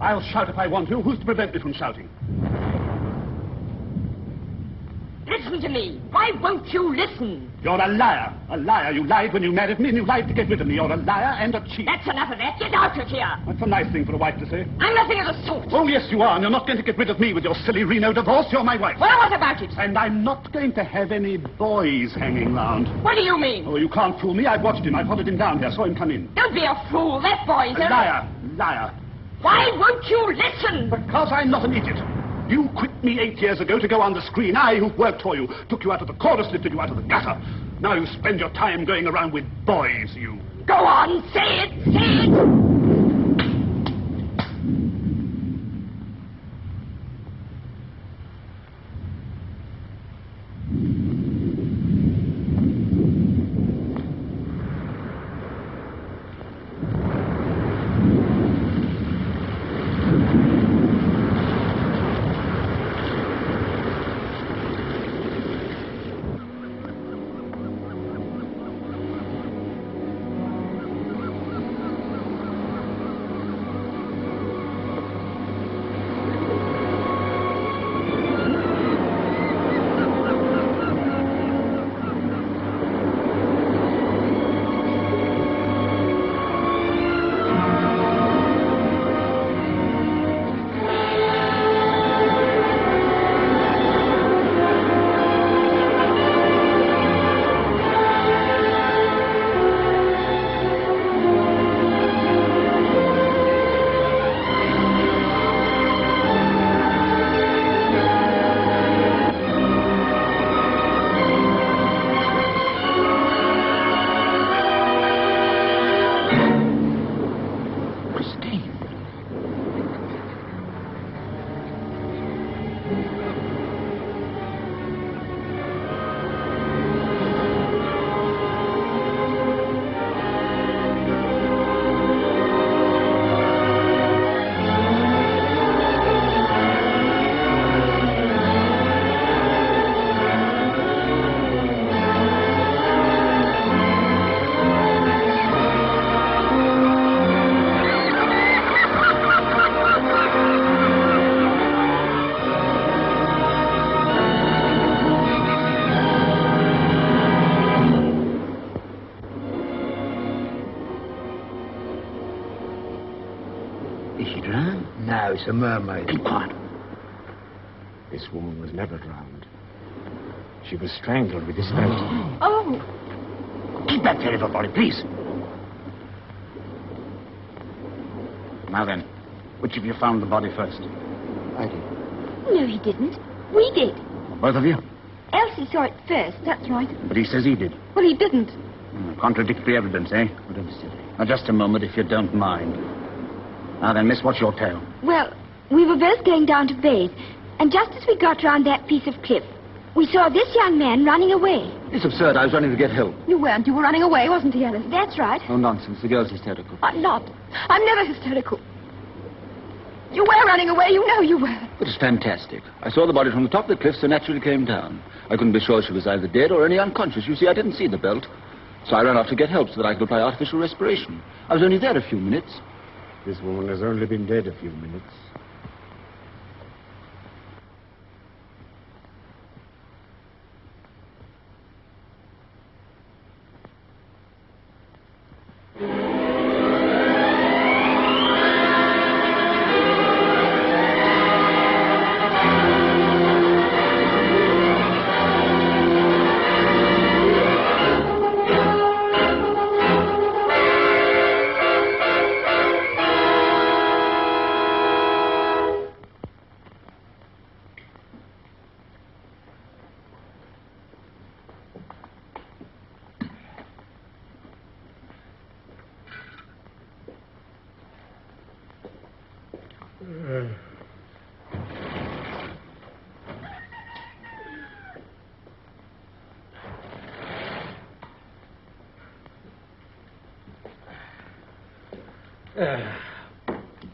I'll shout if I want to. Who's to prevent me from shouting? Listen to me. Why won't you listen? You're a liar. A liar. You lied when you married me, and you lied to get rid of me. You're a liar and a cheat. That's enough of that. Get out of here. That's a nice thing for a wife to say. I'm nothing of the sort. Oh, yes, you are. And you're not going to get rid of me with your silly Reno divorce. You're my wife. Well, what about it? And I'm not going to have any boys hanging round. What do you mean? Oh, you can't fool me. I've watched him. I followed him down here. Saw him come in. Don't be a fool. That boy's A liar. Liar. Why won't you listen? Because I'm not an idiot. You quit me 8 years ago to go on the screen. I, who've worked for you, took you out of the chorus, lifted you out of the gutter. Now you spend your time going around with boys, you. Go on, say it, say it. It's a mermaid. Keep quiet. This woman was never drowned. She was strangled with this belt. Oh. Keep back there, everybody, please. Now then, which of you found the body first? I did. No, he didn't. We did. Both of you? Elsie saw it first, that's right. But he says he did. Well, he didn't. Contradictory evidence, eh? What am I silly? Now, just a moment, if you don't mind. Now then, miss, what's your tale? Well, we were both going down to bathe, and just as we got round that piece of cliff, we saw this young man running away. It's absurd. I was running to get help. You weren't. You were running away, wasn't he, Alice? That's right. Oh, nonsense. The girl's hysterical. I'm not. I'm never hysterical. You were running away. You know you were. But it's fantastic. I saw the body from the top of the cliff, so naturally came down. I couldn't be sure she was either dead or only unconscious. You see, I didn't see the belt. So I ran off to get help so that I could apply artificial respiration. I was only there a few minutes. This woman has only been dead a few minutes.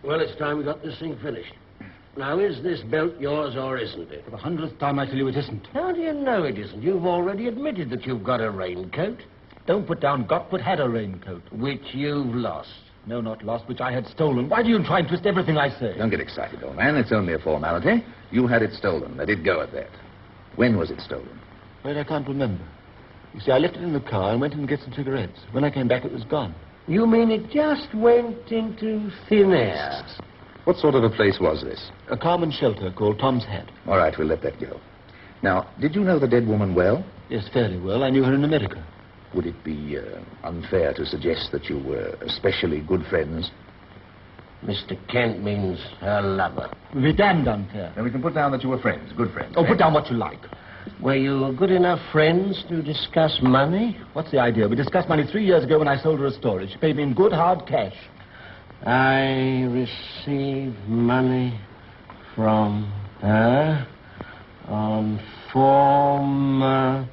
Well, it's time we got this thing finished. Now, is this belt yours or isn't it? For the 100th time, I tell you it isn't. How do you know it isn't? You've already admitted that you've got a raincoat. Don't put down got, but had a raincoat. Which you've lost. No, not lost, which I had stolen. Why do you try and twist everything I say? Don't get excited, old man. It's only a formality. You had it stolen. Let it go at that. When was it stolen? Well, I can't remember. You see, I left it in the car and went in to get some cigarettes. When I came back, it was gone. You mean it just went into thin air? What sort of a place was this? A common shelter called Tom's Hat. All right, we'll let that go. Now, did you know the dead woman well? Yes, fairly well. I knew her in America. Would it be unfair to suggest that you were especially good friends? Mr. Kent means her lover. It would be damned unfair. Then we can put down that you were friends, good friends. Oh, put down what you like. Were you good enough friends to discuss money? What's the idea? We discussed money 3 years ago when I sold her a storage. She paid me in good, hard cash. I received money from her on former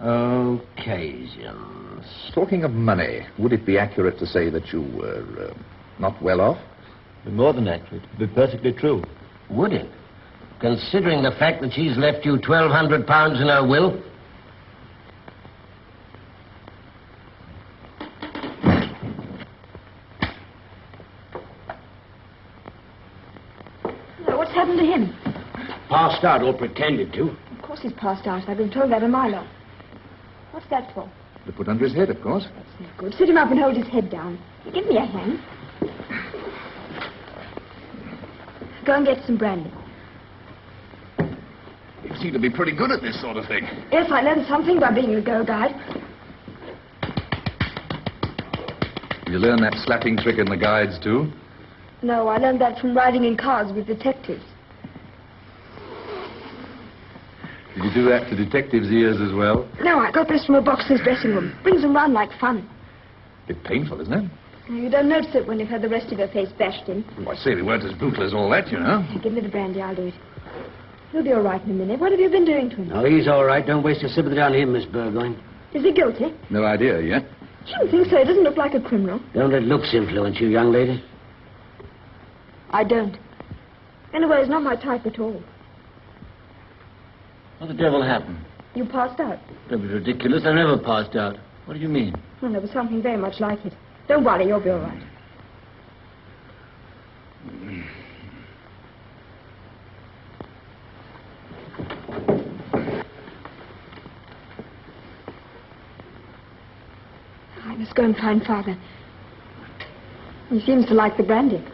occasions. Talking of money, would it be accurate to say that you were not well off? Be more than accurate. It would be perfectly true. Would it? Considering the fact that she's left you £1,200 in her will? Now, what's happened to him? Passed out, or pretended to. Of course he's passed out. I've been told that a mile off. What's that for? To put under his head, of course. That's no good. Sit him up and hold his head down. Give me a hand. Go and get some brandy. You seem to be pretty good at this sort of thing. Yes, I learned something by being a girl guide. You learn that slapping trick in the guides, too? No, I learned that from riding in cars with detectives. Did you do that to detectives' ears as well? No, I got this from a boxer's dressing room. Brings them round like fun. Bit painful, isn't it? You don't notice it when you've had the rest of your face bashed in. Well, I say they weren't as brutal as all that, you know. Now, give me the brandy, I'll do it. He'll be all right in a minute. What have you been doing to him? No, he's all right. Don't waste your sympathy on him, Miss Burgoyne. Is he guilty? No idea yet. Shouldn't think so. He doesn't look like a criminal. Don't let looks influence you, young lady. I don't. Anyway, he's not my type at all. What the devil happened? You passed out. That was ridiculous. I never passed out. What do you mean? Well, there was something very much like it. Don't worry, you'll be all right. I must go and find Father. He seems to like the brandy.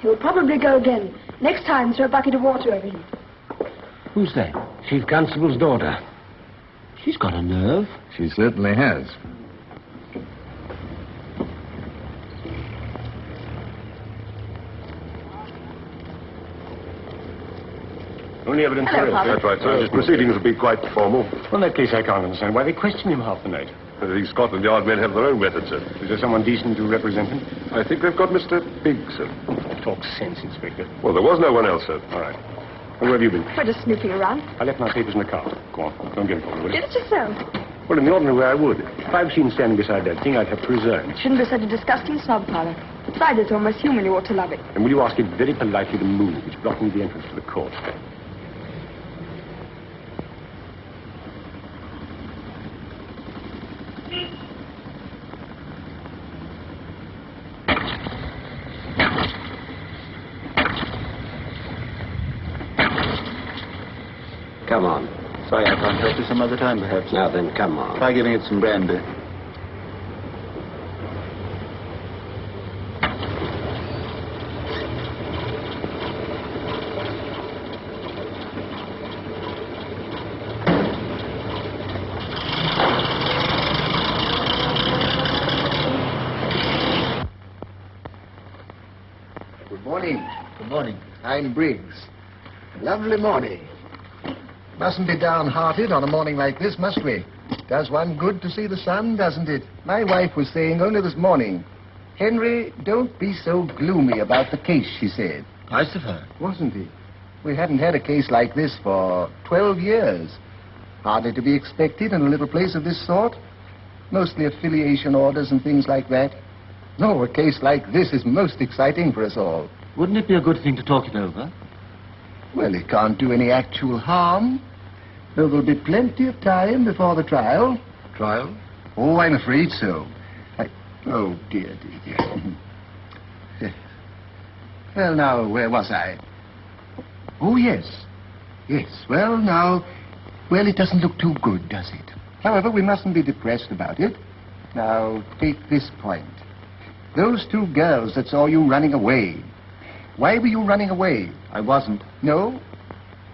He'll probably go again. Next time, throw a bucket of water over him. Who's that? Chief Constable's daughter. She's got a nerve. She certainly has. Only evidence Hello, there. Father. That's right, sir. His proceedings will be quite formal. Well, in that case, I can't understand why they question him half the night. These Scotland Yard men have their own methods, sir. Is there someone decent to represent him? I think they've got Mr. Biggs, sir. Talk sense, Inspector. Well, there was no one else, sir. All right. And where have you been? We're just snooping around. I left my papers in the car. Go on. Don't get involved, will you? Did it yourself? Well, in the ordinary way, I would. If I've seen standing beside that thing, I'd have preserved. Shouldn't be such a disgusting snob, Father. Besides, it's almost human. You ought to love it. And will you ask it very politely to move? It's blocking the entrance to the court. Come on. Sorry, I can't help you some other time, perhaps. Now then, come on. Try giving it some brandy. Good morning. Good morning. I'm Briggs. Lovely morning. Mustn't be downhearted on a morning like this, must we? Does one good to see the sun, doesn't it? My wife was saying only this morning, Henry, don't be so gloomy about the case, she said. Nice of her. Wasn't it? We hadn't had a case like this for 12 years. Hardly to be expected in a little place of this sort. Mostly affiliation orders and things like that. No, a case like this is most exciting for us all. Wouldn't it be a good thing to talk it over? Well, it can't do any actual harm. There will be plenty of time before the trial. Trial? Oh, I'm afraid so. Oh, dear. Well, now, where was I? Oh, yes. Yes, well, now... Well, it doesn't look too good, does it? However, we mustn't be depressed about it. Now, take this point. Those two girls that saw you running away. Why were you running away? I wasn't. No?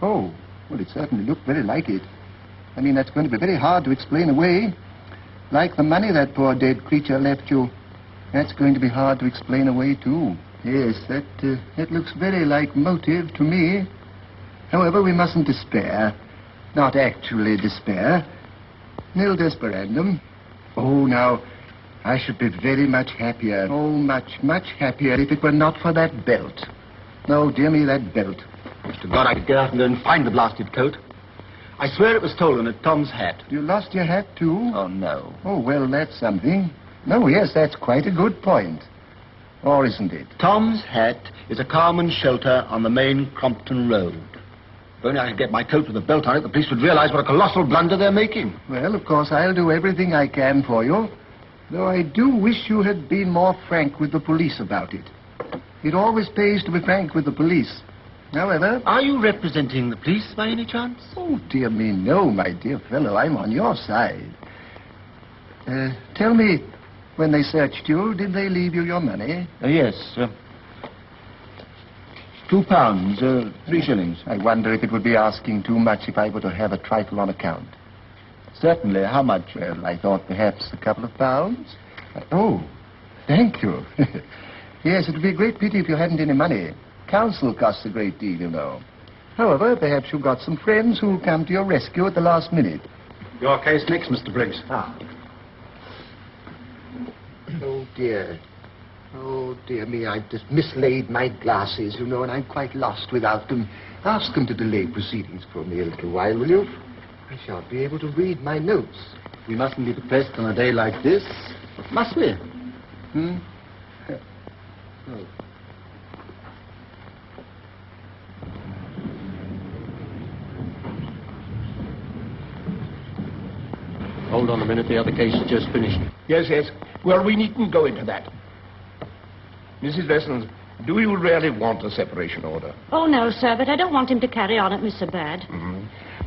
Oh, well, it certainly looked very like it. I mean, that's going to be very hard to explain away. Like the money that poor dead creature left you. That's going to be hard to explain away, too. Yes, that looks very like motive to me. However, we mustn't despair. Not actually despair. Nil desperandum. Oh, now, I should be very much happier. Oh, much, much happier if it were not for that belt. No, dear me, that belt. To God, I could get out and go and find the blasted coat. I swear it was stolen at Tom's hat. You lost your hat, too? Oh, no. Oh, well, that's something. No, yes, that's quite a good point. Or isn't it? Tom's hat is a Carmen shelter on the main Crompton Road. If only I could get my coat with a belt on it, the police would realize what a colossal blunder they're making. Well, of course, I'll do everything I can for you. Though I do wish you had been more frank with the police about it. It always pays to be frank with the police. However... Are you representing the police by any chance? Oh, dear me, no, my dear fellow. I'm on your side. Tell me, when they searched you, did they leave you your money? Yes, £2, 3 shillings. I wonder if it would be asking too much if I were to have a trifle on account. Certainly. How much? Well, I thought perhaps a couple of pounds. Oh, thank you. Yes, it would be a great pity if you hadn't any money. Counsel costs a great deal, you know. However, perhaps you've got some friends who'll come to your rescue at the last minute. Your case next, Mr. Briggs. Oh, dear. Oh, dear me, I've just mislaid my glasses, you know, and I'm quite lost without them. Ask them to delay proceedings for me a little while, will you? I shan't be able to read my notes. We mustn't be depressed on a day like this. Must we? Oh. Hold on a minute, the other case is just finished. Yes. Well, we needn't go into that. Mrs. Lessons, do you really want a separation order? Oh, no, sir, but I don't want him to carry on at me so bad.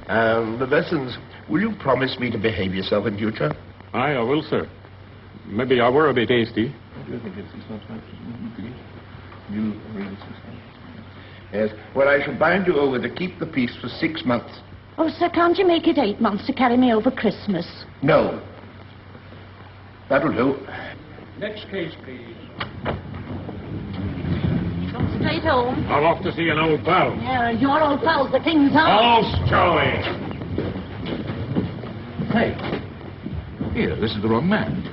The Lessons, will you promise me to behave yourself in future? Aye, I will, sir. Maybe I were a bit hasty. Yes. Well, I shall bind you over to keep the peace for 6 months. Oh, sir, can't you make it 8 months to carry me over Christmas? No. That'll do. Next case, please. Come straight home. I'm off to see an old pal. Yeah, and your old pal's the king's house. Oh, Joey! Hey, here, this is the wrong man.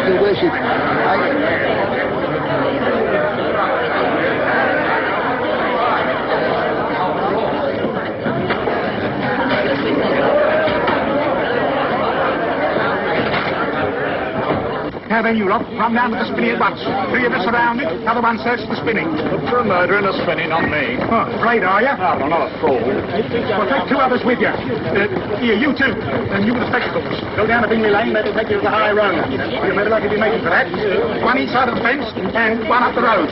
Your worship, Now then, you lot, run down to the spinney at once. 3 of us around it, other one search the spinning. Look for a murder and a spinning on me. Oh, afraid, are you? No, I'm not a fool. Well, take 2 others with you. Here, you 2. And you with the spectacles. Go down to Bingley Lane, that'll take you to the high road. You'll better likely be making for that. 1 each side of the fence, and 1 up the road.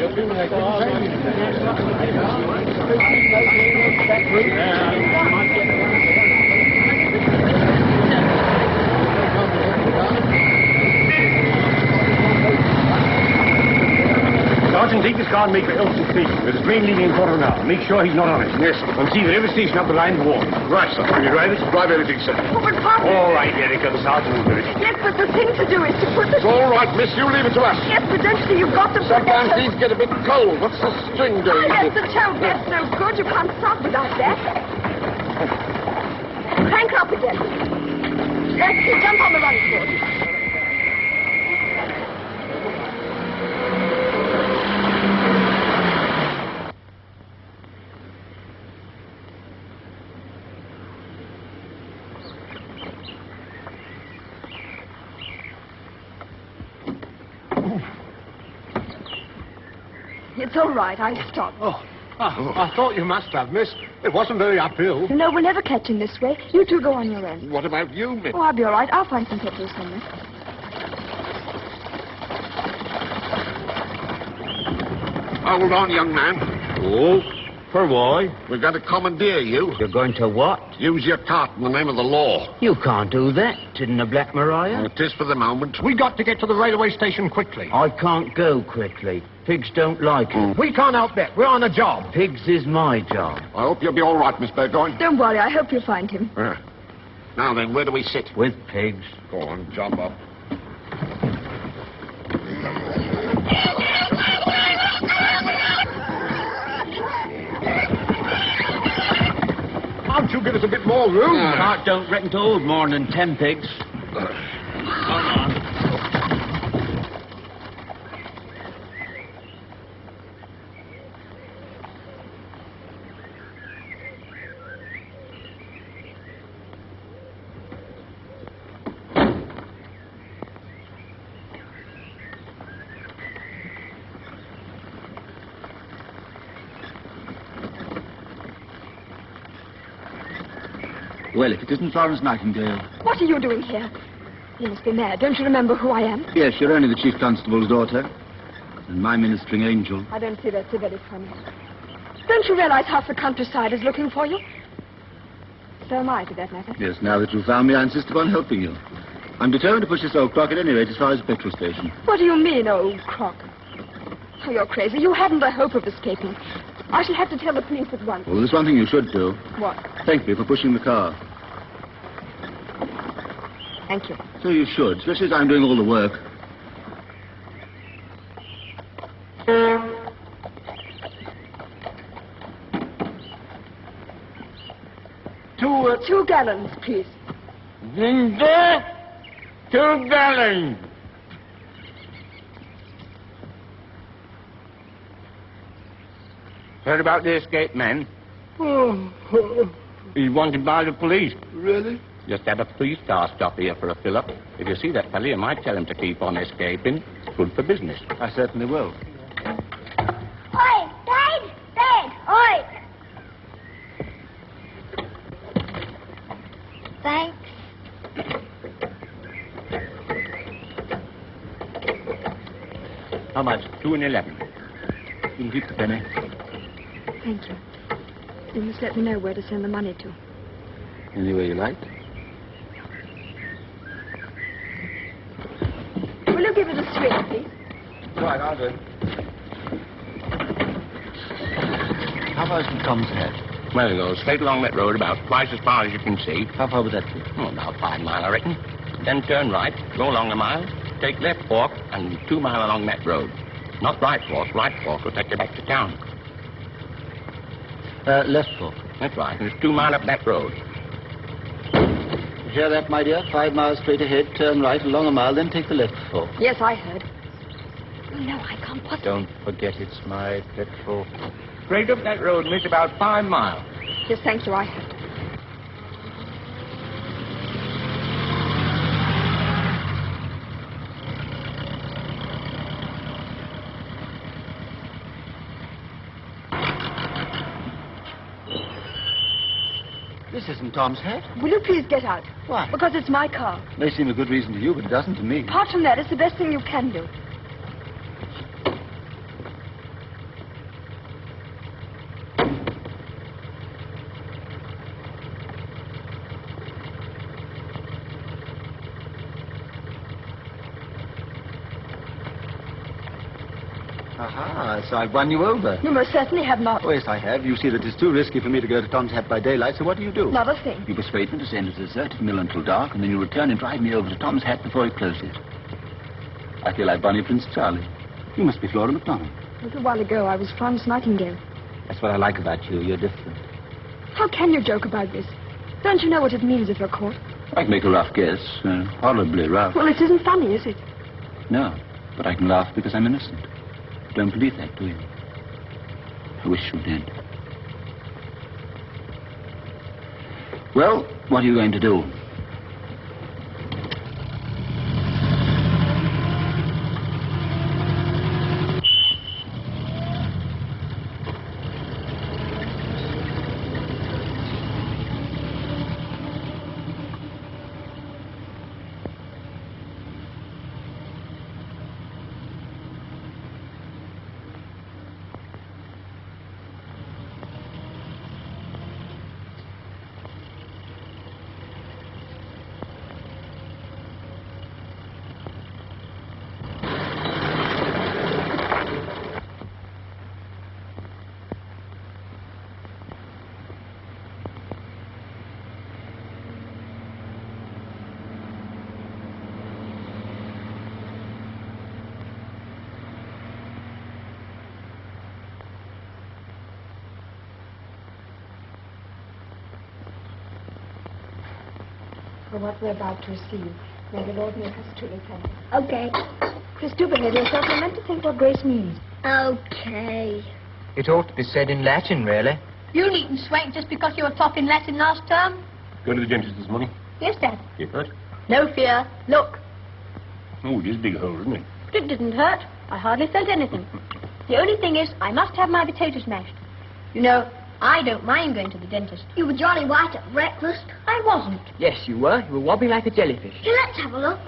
Sergeant, take this car and make for Elton Station. There's a train leaving in a quarter of an hour. Make sure he's not on it. Yes. And see that every station up the line's warm. Right, sir. Can you drive it? Drive everything, sir. Oh, but Papa... All right, Erica. The sergeant will do it. Yes, but the thing to do is to put the... It's all right, miss. You leave it to us. Yes, but don't you see, you've got to put Sometimes that... these get a bit cold. What's the string doing? Oh, yes, the toe. That's no good. You can't stop without that. Crank up again. Let's see. Jump on the running board. It's all right. I stopped. I thought you must have, miss. It wasn't very uphill. No, we'll never catch him this way. You two go on your own. What about you, miss? Oh, I'll be all right. I'll find some petrol somewhere. Hold on, young man. Oh, for why? We're going to commandeer you. You're going to what? Use your cart in the name of the law. You can't do that, didn't the Black Maria? It is for the moment. We got to get to the railway station quickly. I can't go quickly. Pigs don't like it. We can't help that. We're on a job. Pigs is my job. I hope you'll be all right, Miss Burgoyne. Don't worry. I hope you'll find him. Now then, where do we sit? With pigs. Go on, jump up. Can't you give us a bit more room? Cart don't reckon to hold more than 10 pigs. Come on. Well, if it isn't Florence Nightingale. What are you doing here? You must be mad. Don't you remember who I am? Yes, you're only the Chief Constable's daughter. And my ministering angel. I don't see that's so very funny. Don't you realize half the countryside is looking for you? So am I, for that matter. Yes, now that you've found me, I insist upon helping you. I'm determined to push this old crock at any rate as far as the petrol station. What do you mean, old crock? Oh, you're crazy. You haven't a hope of escaping. I shall have to tell the police at once. Well, there's one thing you should do. What? Thank me for pushing the car. Thank you. So you should, especially as I'm doing all the work. Two gallons, please. Ginger, 2 gallons. Heard about the escaped man? He's wanted by the police. Really? Just had a police car stop here for a fill-up. If you see that fella, you might tell him to keep on escaping. Good for business. I certainly will. Oi, Dad! Dad! Oi! Thanks. How much? 2 and 11. You can keep the penny. Thank you. You must let me know where to send the money to. Anywhere you like. Will you give it a swing, please? Right, I'll do. How far is from Tom's Head? Well, you go straight along that road about twice as far as you can see. How far would that be? Oh, about 5 miles, I reckon. Then turn right, go along a mile, take left fork, and 2 miles along that road. Not right fork. Right fork will take you back to town. Left fork. That's right. And it's 2 miles up that road. You hear that, my dear? 5 miles straight ahead, turn right along a mile, then take the left fork. Yes, I heard. Oh, no, I can't possibly. Don't forget it's my petrol. Straight up that road, miss, about 5 miles. Yes, thank you, I heard. This isn't Tom's Head. Will you please get out? Why? Because it's my car. May seem a good reason to you, but it doesn't to me. Apart from that, it's the best thing you can do. Aha, so I've won you over. You most certainly have not. Oh, yes, I have. You see that it's too risky for me to go to Tom's Hat by daylight, so what do? Not a thing. You persuade me to send a deserted mill until dark, and then you return and drive me over to Tom's Hat before he closes. I feel like Bonnie Prince Charlie. You must be Flora MacDonald. A little while ago, I was Florence Nightingale. That's what I like about you. You're different. How can you joke about this? Don't you know what it means if you're caught? I can make a rough guess. Horribly rough. Well, it isn't funny, is it? No, but I can laugh because I'm innocent. You don't believe that, do you? I wish you did. Well, what are you going to do? For what we're about to receive, may the Lord make us truly thankful. Okay. Chris, do behave yourself. You're meant to think what grace means. Okay. It ought to be said in Latin, really. You needn't swank just because you were top in Latin last term. Go to the dentist this morning? Yes, Dad. It hurt? No fear. Look. Oh, it is a big hole, isn't it? It didn't hurt. I hardly felt anything. The only thing is, I must have my potatoes mashed. You know, I don't mind going to the dentist. You were jolly white at breakfast. I wasn't. Yes, you were. You were wobbling like a jellyfish. Here, let's have a look.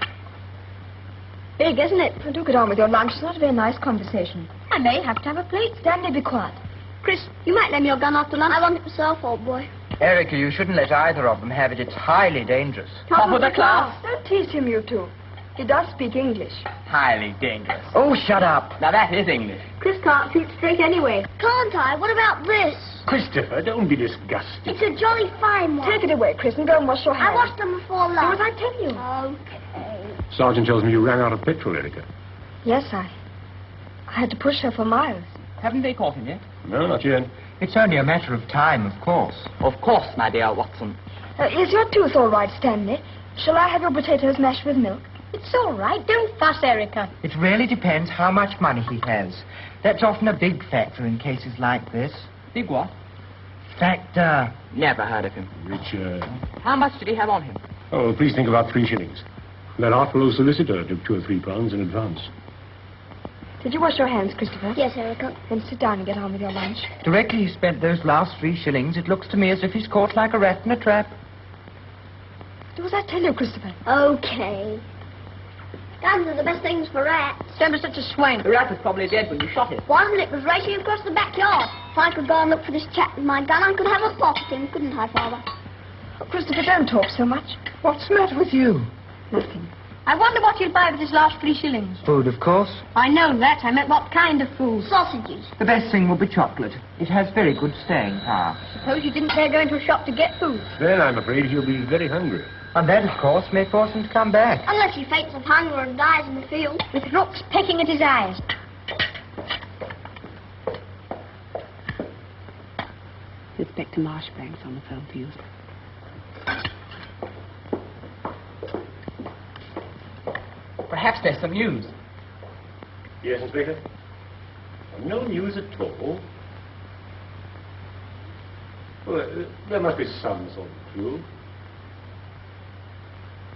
Big, isn't it? Well, do get on with your lunch. It's not a very nice conversation. I may have to have a plate. Stanley, be quiet. Chris, you might lend me your gun after lunch. I want it myself, old boy. Erica, you shouldn't let either of them have it. It's highly dangerous. Top of the class. Don't tease him, you two. He does speak English. Highly dangerous. Oh, shut up. Now, that is English. Chris can't shoot straight anyway. Can't I? What about this? Christopher, don't be disgusted. It's a jolly fine one. Take it away, Chris, and go and wash your hands. I washed them before lunch. Do as I tell you. Okay. Sergeant tells me you ran out of petrol, Erica. Yes, I had to push her for miles. Haven't they caught him yet? No, not yet. It's only a matter of time, of course. Of course, my dear Watson. Is your tooth all right, Stanley? Shall I have your potatoes mashed with milk? It's all right. Don't fuss, Erica. It really depends how much money he has. That's often a big factor in cases like this. Big what? Factor. Never heard of him. Richard. How much did he have on him? Oh, please think about 3 shillings. That artful old solicitor took 2 or 3 pounds in advance. Did you wash your hands, Christopher? Yes, Erica. Then sit down and get on with your lunch. Directly he spent those last 3 shillings, it looks to me as if he's caught like a rat in a trap. Do as I tell you, Christopher. Okay. Guns are the best things for rats. Don't be such a swank. The rat was probably dead when you shot it. Wasn't it? It was racing across the backyard. If I could go and look for this chap with my gun, I could have a pop at him, couldn't I, Father? Oh, Christopher, don't talk so much. What's the matter with you? Nothing. I wonder what you'll buy with his last 3 shillings. Food, of course. I know that. I meant what kind of food? Sausages. The best thing will be chocolate. It has very good staying power. Suppose you didn't dare go into a shop to get food. Then I'm afraid he'll be very hungry. And that, of course, may force him to come back. Unless he faints of hunger and dies in the field, with rooks pecking at his eyes. Inspector Marshbank's on the phone for you. Perhaps there's some news. Yes, Inspector? No news at all. Well, there must be some sort of clue.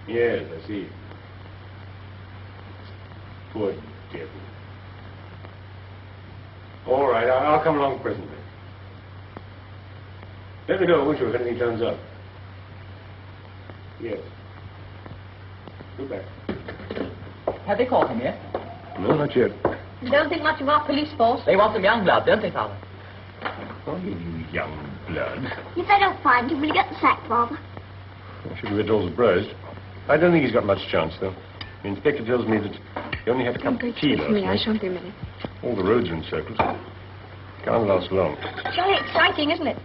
Yes, I see. Poor devil. All right, I'll come along presently. Let me know, won't you, if anything turns up. Yes. Goodbye. Have they caught him yet? No, not yet. You don't think much of our police force? They want some young blood, don't they, Father? Oh, you young blood. If they don't find him, will you get the sack, Father? I shouldn't be at all surprised. I don't think he's got much chance, though. The inspector tells me that he only had a cup of tea Excuse last me, I night. shan't be a minute. All the roads are encircled. Can't last long. Jolly exciting, isn't it?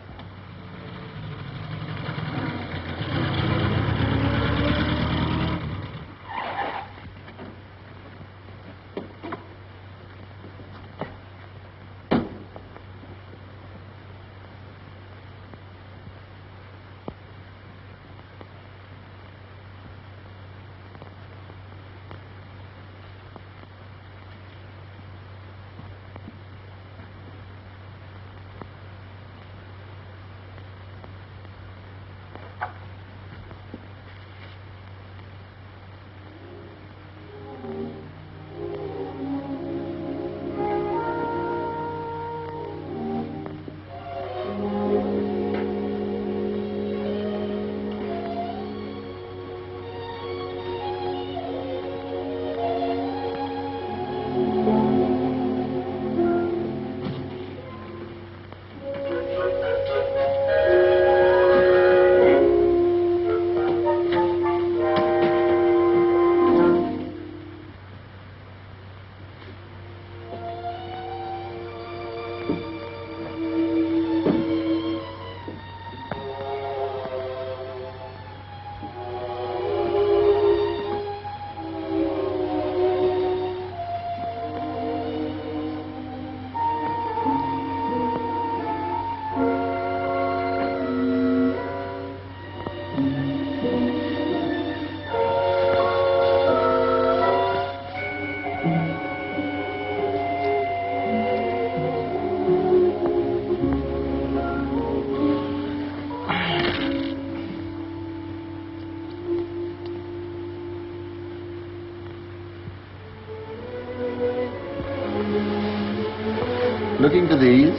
Looking for these?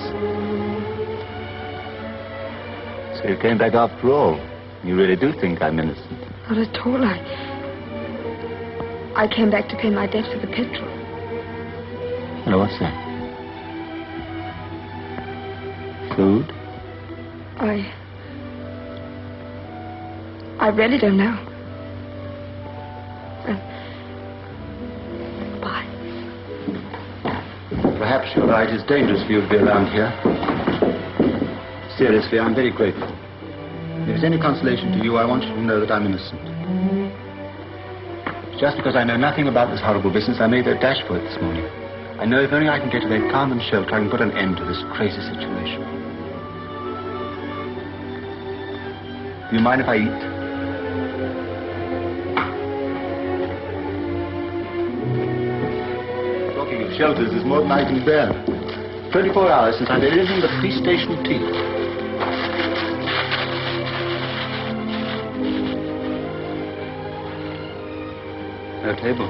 So you came back after all. You really do think I'm innocent? Not at all. I came back to pay my debt for the petrol. Hello, what's that? Food? I really don't know. Bye. Perhaps you're right. It's dangerous for you to be around here. Seriously, I'm very grateful. If it's any consolation to you, I want you to know that I'm innocent. Just because I know nothing about this horrible business, I made a dash for it this morning. I know if only I can get away calm and shelter, I can put an end to this crazy situation. Do you mind if I eat? Talking of shelters is more than I can bear. 24 hours since I've had anything but police station tea. No table.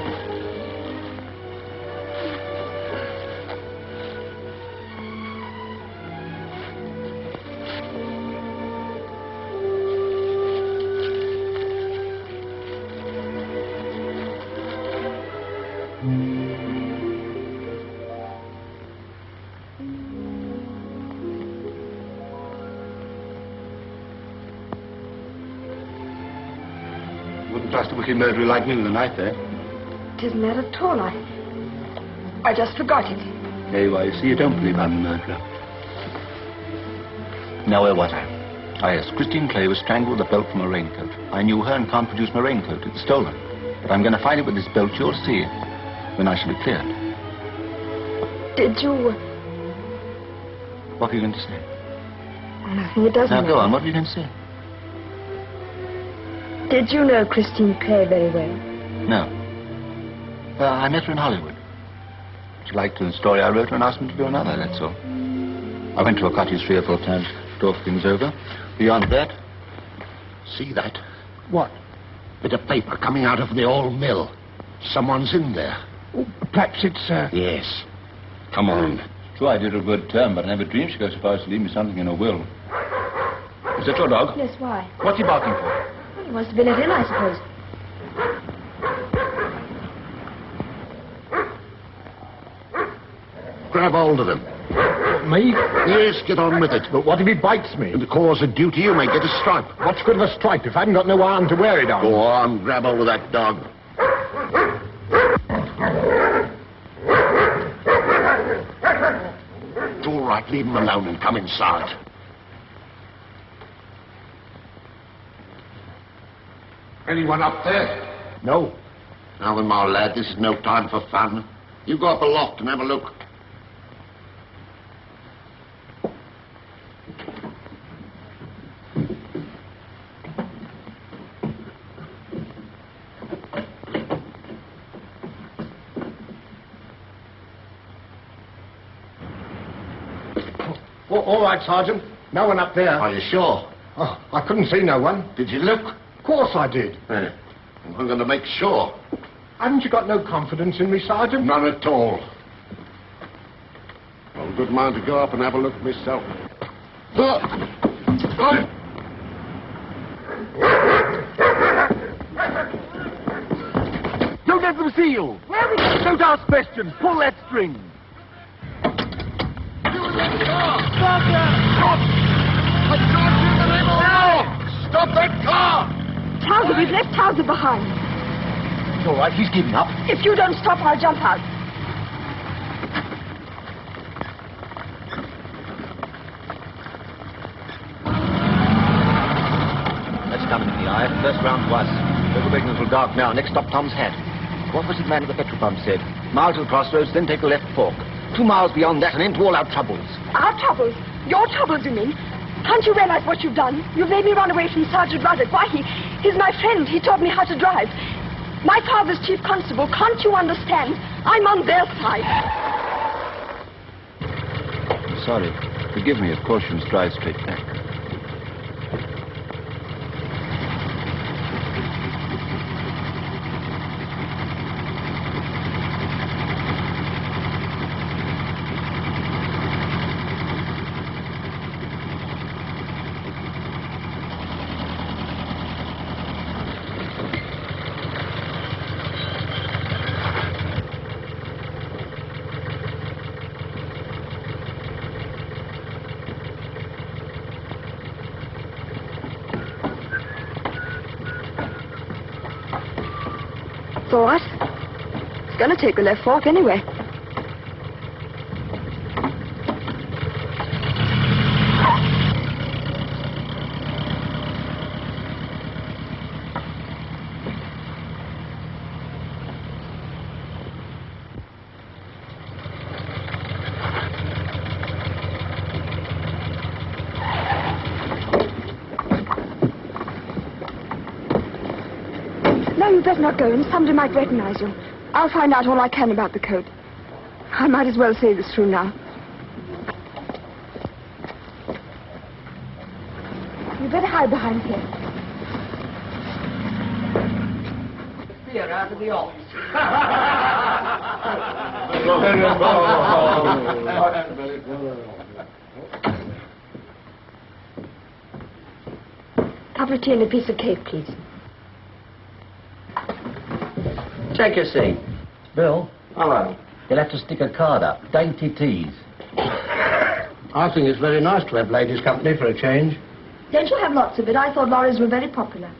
Wouldn't trust a wicked murderer like me with a knife there. It isn't that at all. I just forgot it. There you are. You see, you don't believe I'm the murderer. Now, where was I? Ah, yes. Christine Clay was strangled with a belt from a raincoat. I knew her and can't produce my raincoat. It's stolen. But I'm going to find it with this belt. You'll see when I shall be cleared. Did you... What were you going to say? Nothing. It doesn't Now, matter. go on. What were you going to say? Did you know Christine Clay very well? No. I met her in Hollywood. She liked the story I wrote and asked me to do another, that's all. I went to her cottage 3 or 4 times to talk things over. Beyond that... See that? What? Bit of paper coming out of the old mill. Someone's in there. Oh, perhaps it's, Yes. Come on. True, I did her a good turn, but I never dreamed she'd go so far as to leave me something in her will. Is that your dog? Yes, why? What's he barking for? He wants to be let in, I suppose. Grab hold of him. Me? Yes, get on with it. But what if he bites me? In the cause of duty, you may get a stripe. What's good of a stripe if I haven't got no arm to wear it on? Go on, grab hold of that dog. right. Leave him alone and come inside. Anyone up there? No. Now then, my lad, this is no time for fun. You go up aloft and have a look. All right, Sergeant. No one up there. Are you sure? Oh, I couldn't see no one. Did you look? Of course I did. I'm going to make sure. Haven't you got no confidence in me, Sergeant? None at all. I've a good mind to go up and have a look myself. Don't let them see you. Don't ask questions. Pull that string. Stop that! Stop! I charge you in the name of law! Stop that car! Towser, we've left Towser behind. It's all right, he's giving up. If you don't stop, I'll jump out. That's coming in the eye. First round to us. We're making a little dark now. Next stop, Tom's Hat. What was it man at the petrol pump said? Mile to the crossroads, then take the left fork. 2 miles beyond that and into all our troubles. Our troubles? Your troubles, you mean? Can't you realize what you've done? You've made me run away from Sergeant Ruddock. Why, he's my friend. He taught me how to drive. My father's chief constable. Can't you understand? I'm on their side. Sorry. Forgive me if caution strides straight back. It's all right. It's going to take the left fork anyway. No, you better not go in. Somebody might recognize you. I'll find out all I can about the coat. I might as well say this through now. You better hide behind here. Spear out of the office. Cup of tea and a piece of cake, please. Take your seat. Bill? Hello. You'll have to stick a card up. Dainty teas. I think it's very nice to have ladies' company for a change. Don't you have lots of it? I thought lorries were very popular.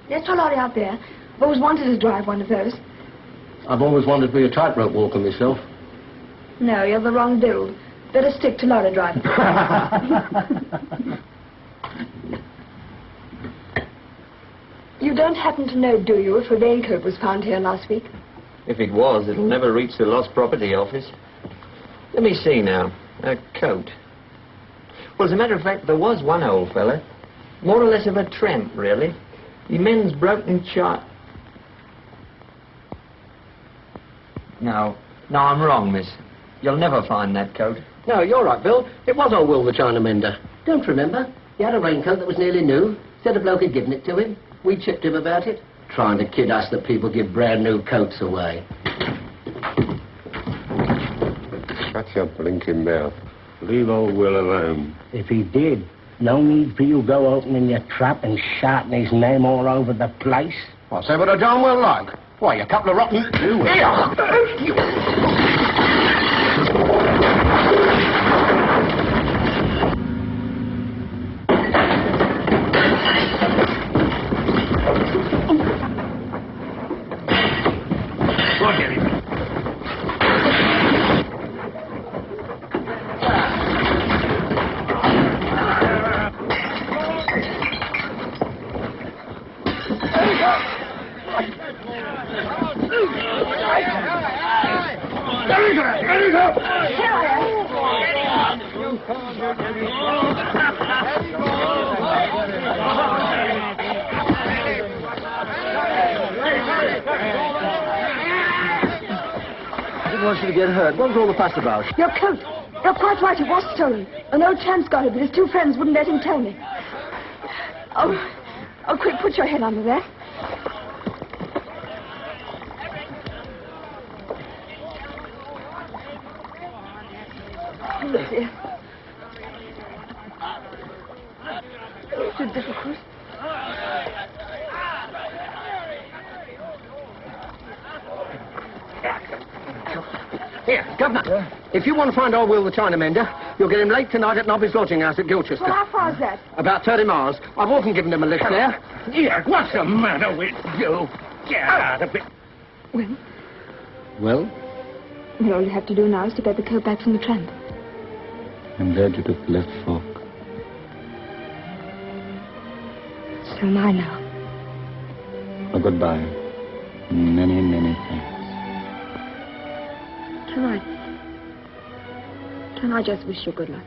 Let's try a lorry out there. I've always wanted to drive one of those. I've always wanted to be a tightrope walker myself. No, you're the wrong build. Better stick to lorry driving. You don't happen to know, do you, if a raincoat was found here last week? If it was, it'll never reach the lost property office. Let me see now. A coat. Well, as a matter of fact, there was one old fella. More or less of a tramp, really. He mends broken chart. No, I'm wrong, miss. You'll never find that coat. No, you're right, Bill. It was old Will the China mender. Don't remember? He had a raincoat that was nearly new. Said a bloke had given it to him. We chipped him about it. Trying to kid us that people give brand new coats away. Shut your blinking mouth. Leave old Will alone. If he did, no need for you go opening your trap and shouting his name all over the place. I'll say what I darn well like. Why, you couple of rotten... Derrick! Here I am. I didn't want you to get hurt. What was all the fuss about? Your coat. You're quite right, it was stolen. An old champ's got it, but his two friends wouldn't let him tell me. Oh, quick, put your head under there. Oh, dear. It's too difficult. Here, Governor. If you want to find old Will the China-mender, you'll get him late tonight at Nobby's lodging house at Gilchester. Well, how far is that? About 30 miles. I've often given him a lift there. Here, what's the matter with you? Get out of it. Well? Well, All you have to do now is to get the coat back from the tramp. I'm glad you took the left fork. So am I now. Oh, goodbye. Many, many thanks. Can I just wish you good luck?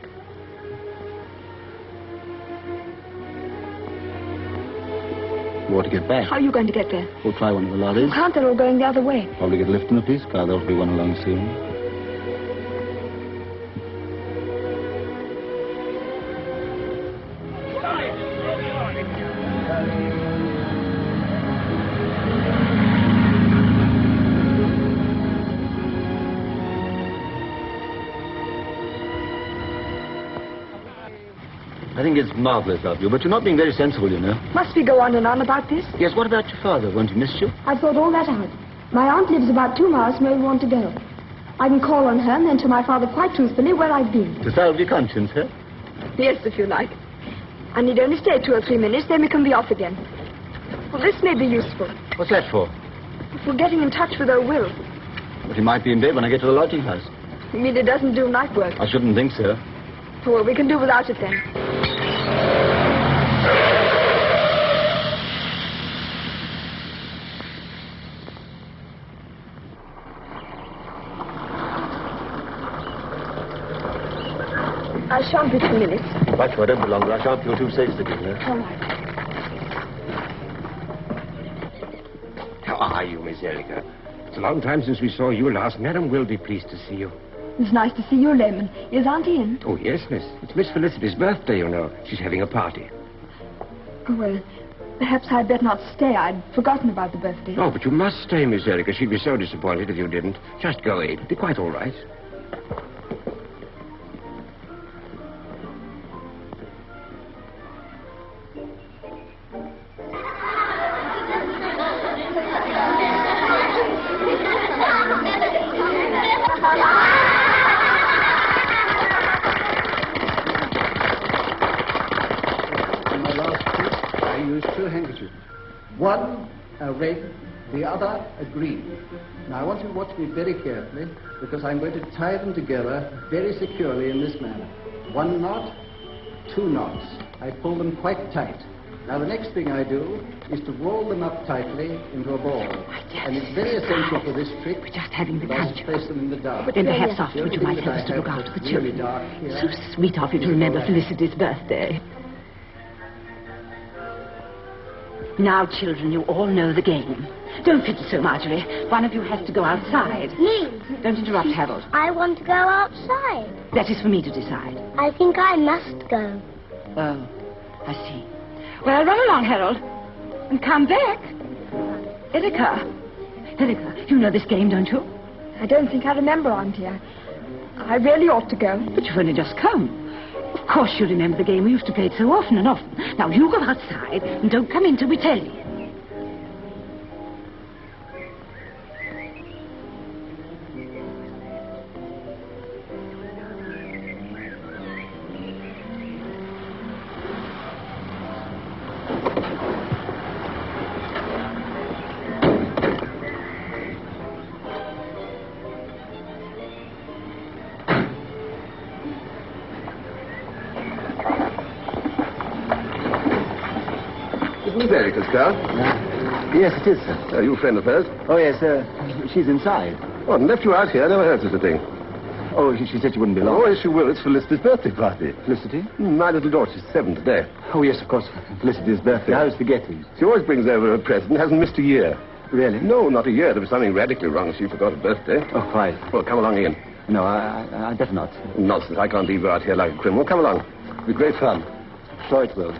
You ought to get back. How are you going to get there? We'll try one of the lorries. You can't, they're all going the other way. Probably get a lift in a police car. There'll be one along soon. I think it's marvellous of you, but you're not being very sensible, you know. Must we go on and on about this? Yes, what about your father? Won't he miss you? I've thought all that out. My aunt lives about 2 miles from where we want to go. I can call on her and then tell my father quite truthfully where I've been. To salve your conscience, huh? Yes, if you like. I need only stay 2 or 3 minutes, then we can be off again. Well, this may be useful. What's that for? For getting in touch with old Will. But he might be in bed when I get to the lodging house. You mean it doesn't do night work? I shouldn't think so. Well, we can do without it then. I shan't be 2 minutes. Right, so I don't be longer. I shan't feel too safe sitting here. All right. How are you, Miss Erica? It's a long time since we saw you last. Madam will be pleased to see you. It's nice to see you, Lemon. Is Auntie in? Oh, yes, miss. It's Miss Felicity's birthday, you know. She's having a party. Oh, well, perhaps I'd better not stay. I'd forgotten about the birthday. Oh, but you must stay, Miss Erica. She'd be so disappointed if you didn't. Just go, Abe. It'll be quite all right. One, a red, the other, a green. Now, I want you to watch me very carefully, because I'm going to tie them together very securely in this manner. 1 knot, 2 knots. I pull them quite tight. Now, the next thing I do is to roll them up tightly into a ball. And it's very essential for this trick. We're just having the that I culture. place them in the dark. But then perhaps afterwards you might help us to look after the children. So sweet of you to remember Felicity's birthday. Now, children, you all know the game. Don't fidget so, Marjorie. One of you has to go outside. Me? Don't interrupt, Harold. I want to go outside. That is for me to decide. I think I must go. Oh, I see. Well, run along, Harold. And come back. Erica, you know this game, don't you? I don't think I remember, Auntie. I really ought to go. But you've only just come. Of course you remember the game. We used to play it so often and often. Now, you go outside and don't come in till we tell you. Miss Erica's car? Yes, it is, sir. Are you a friend of hers? Oh, yes, she's inside. What, and left you out here? I never heard such a thing. Oh, she said she wouldn't be long. Oh, yes, she will. It's Felicity's birthday party. Felicity? My little daughter, she's 7 today. Oh, yes, of course. Felicity's birthday. How's forgetting? She always brings over a present, hasn't missed a year. Really? No, not a year. There was something radically wrong. She forgot her birthday. Oh, quite. Well, come along in. No, I better not. Nonsense. I can't leave you out here like a criminal. Come along. It'll be great fun. Sure it will.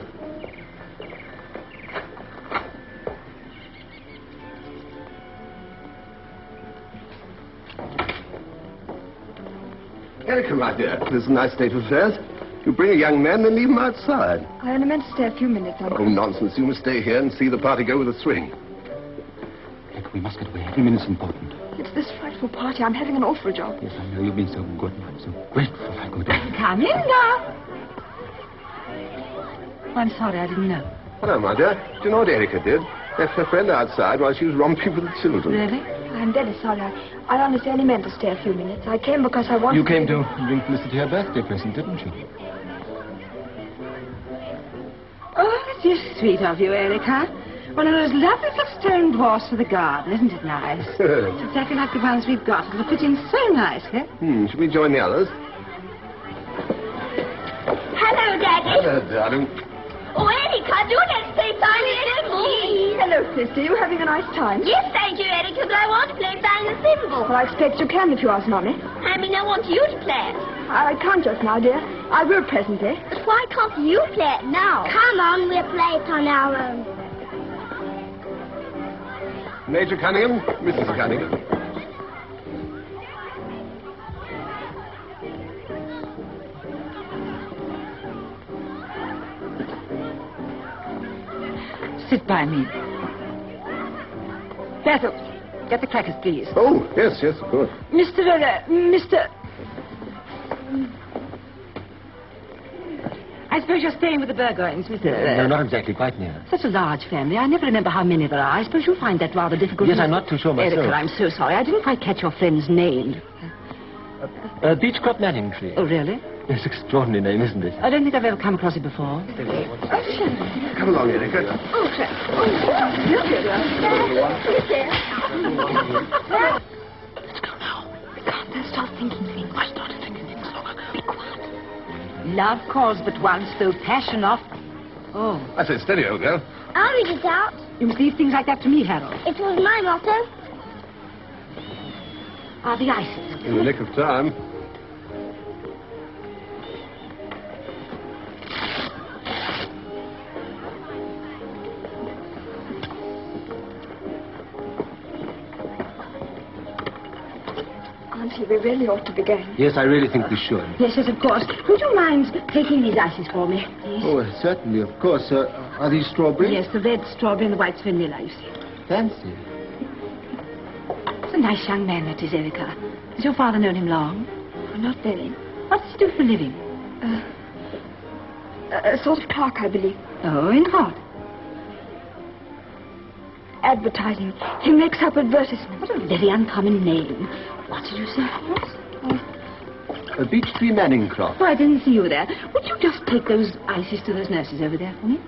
Erica, my dear, this is a nice state of affairs. You bring a young man and leave him outside. I only meant to stay a few minutes, Uncle. Oh, nonsense. You must stay here and see the party go with a swing. Look, we must get away. Every minute's important. It's this frightful party. I'm having an awful job. Yes, I know. You've been so good. I'm so grateful for good. Come in now. I'm sorry, I didn't know. Hello, my dear. Do you know what Erica did? Left her friend outside while she was romping with the children. Really? I'm very sorry. I honestly only meant to stay a few minutes. I came because I wanted You came to bring Felicity her birthday present, didn't you? Oh, it is sweet of you, Erica. One of those lovely little stone dwarfs for the garden, isn't it nice? It's exactly like the ones we've got. It'll fit in so nicely. Should we join the others? Hello, Daddy. Hello, darling. Oh, Erica, do let's play Find the Thimble. Hello, sister. You having a nice time? Yes, thank you, Erica, but I want to play Find the Thimble. Well, I expect you can if you ask Mommy. I mean, I want you to play it. I can't just now, dear. I will presently. But why can't you play it now? Come on, we'll play it on our own. Major Cunningham, Mrs. Cunningham. Sit by me. Basil, get the crackers, please. Oh, yes, of course. Mr. I suppose you're staying with the Burgoynes, Mr. No, not exactly. Quite near. Such a large family. I never remember how many there are. I suppose you'll find that rather difficult. Yes, I'm not too sure myself. Erica, I'm so sorry. I didn't quite catch your friend's name. Beechcrop Manning Tree. Oh, really? Yes, extraordinary name, isn't it? I don't think I've ever come across it before. Come along, Erica. Oh, look at her. Let's go now. We can't then start thinking things. I started thinking things longer. Be quiet. Love calls but once, though passion oft. Oh. I said, steady, old girl. I'll read it out. You must leave things like that to me, Harold. It was my motto. Are the ices? In the nick of time. Auntie, we really ought to be going. Yes, I really think we should. Yes, of course. Would you mind taking these ices for me, please? Oh, certainly, of course. Are these strawberries? Yes, the red strawberry and the white's vanilla, you see. Fancy. It's a nice young man, that is, Erica. Has your father known him long? Oh, not very. What does he do for a living? A sort of clerk, I believe. Oh, in what? Advertising. He makes up advertisements. What a very uncommon name. What did you say? A beech tree Manning crop. Oh, I didn't see you there. Would you just take those ices to those nurses over there for me?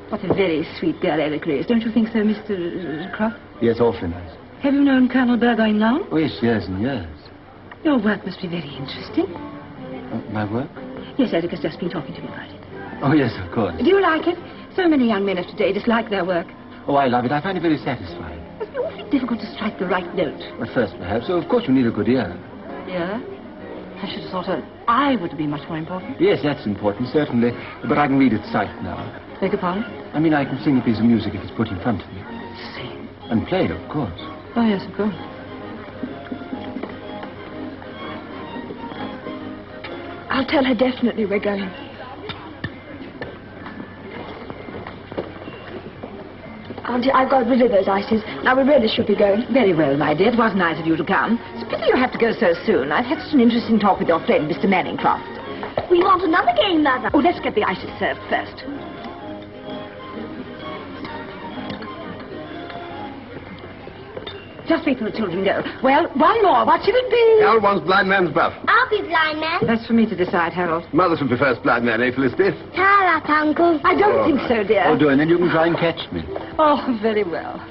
What a very sweet girl Erica is. Don't you think so, Mr. Croft? Yes, awfully nice. Have you known Colonel Burgoyne long? Oh, yes, years and years. Your work must be very interesting. My work? Yes, Erica's just been talking to me about it. Oh, yes, of course. Do you like it? So many young men of today dislike their work. Oh, I love it. I find it very satisfying. It's awfully difficult to strike the right note. At first, perhaps. So, of course, you need a good ear. Yeah? I should have thought an eye would be much more important. Yes, that's important, certainly. But I can read at sight now. Beg your pardon? I mean, I can sing a piece of music if it's put in front of me. Sing? And play, of course. Oh, yes, of course. I'll tell her definitely we're going. Auntie, I've got rid of those ices. Now, we really should be going. Very well, my dear. It was nice of you to come. It's a pity you have to go so soon. I've had such an interesting talk with your friend, Mr. Manningcroft. We want another game, Mother. Oh, let's get the ices served first. Just wait till the children go. Well, one more. What should it be? Harold wants blind man's buff. I'll be blind man. That's for me to decide, Harold. Mother should prefer blind man, eh, Felicity? Tie up, Uncle. I don't think so, dear. Oh, do, and then you can try and catch me. Oh, very well.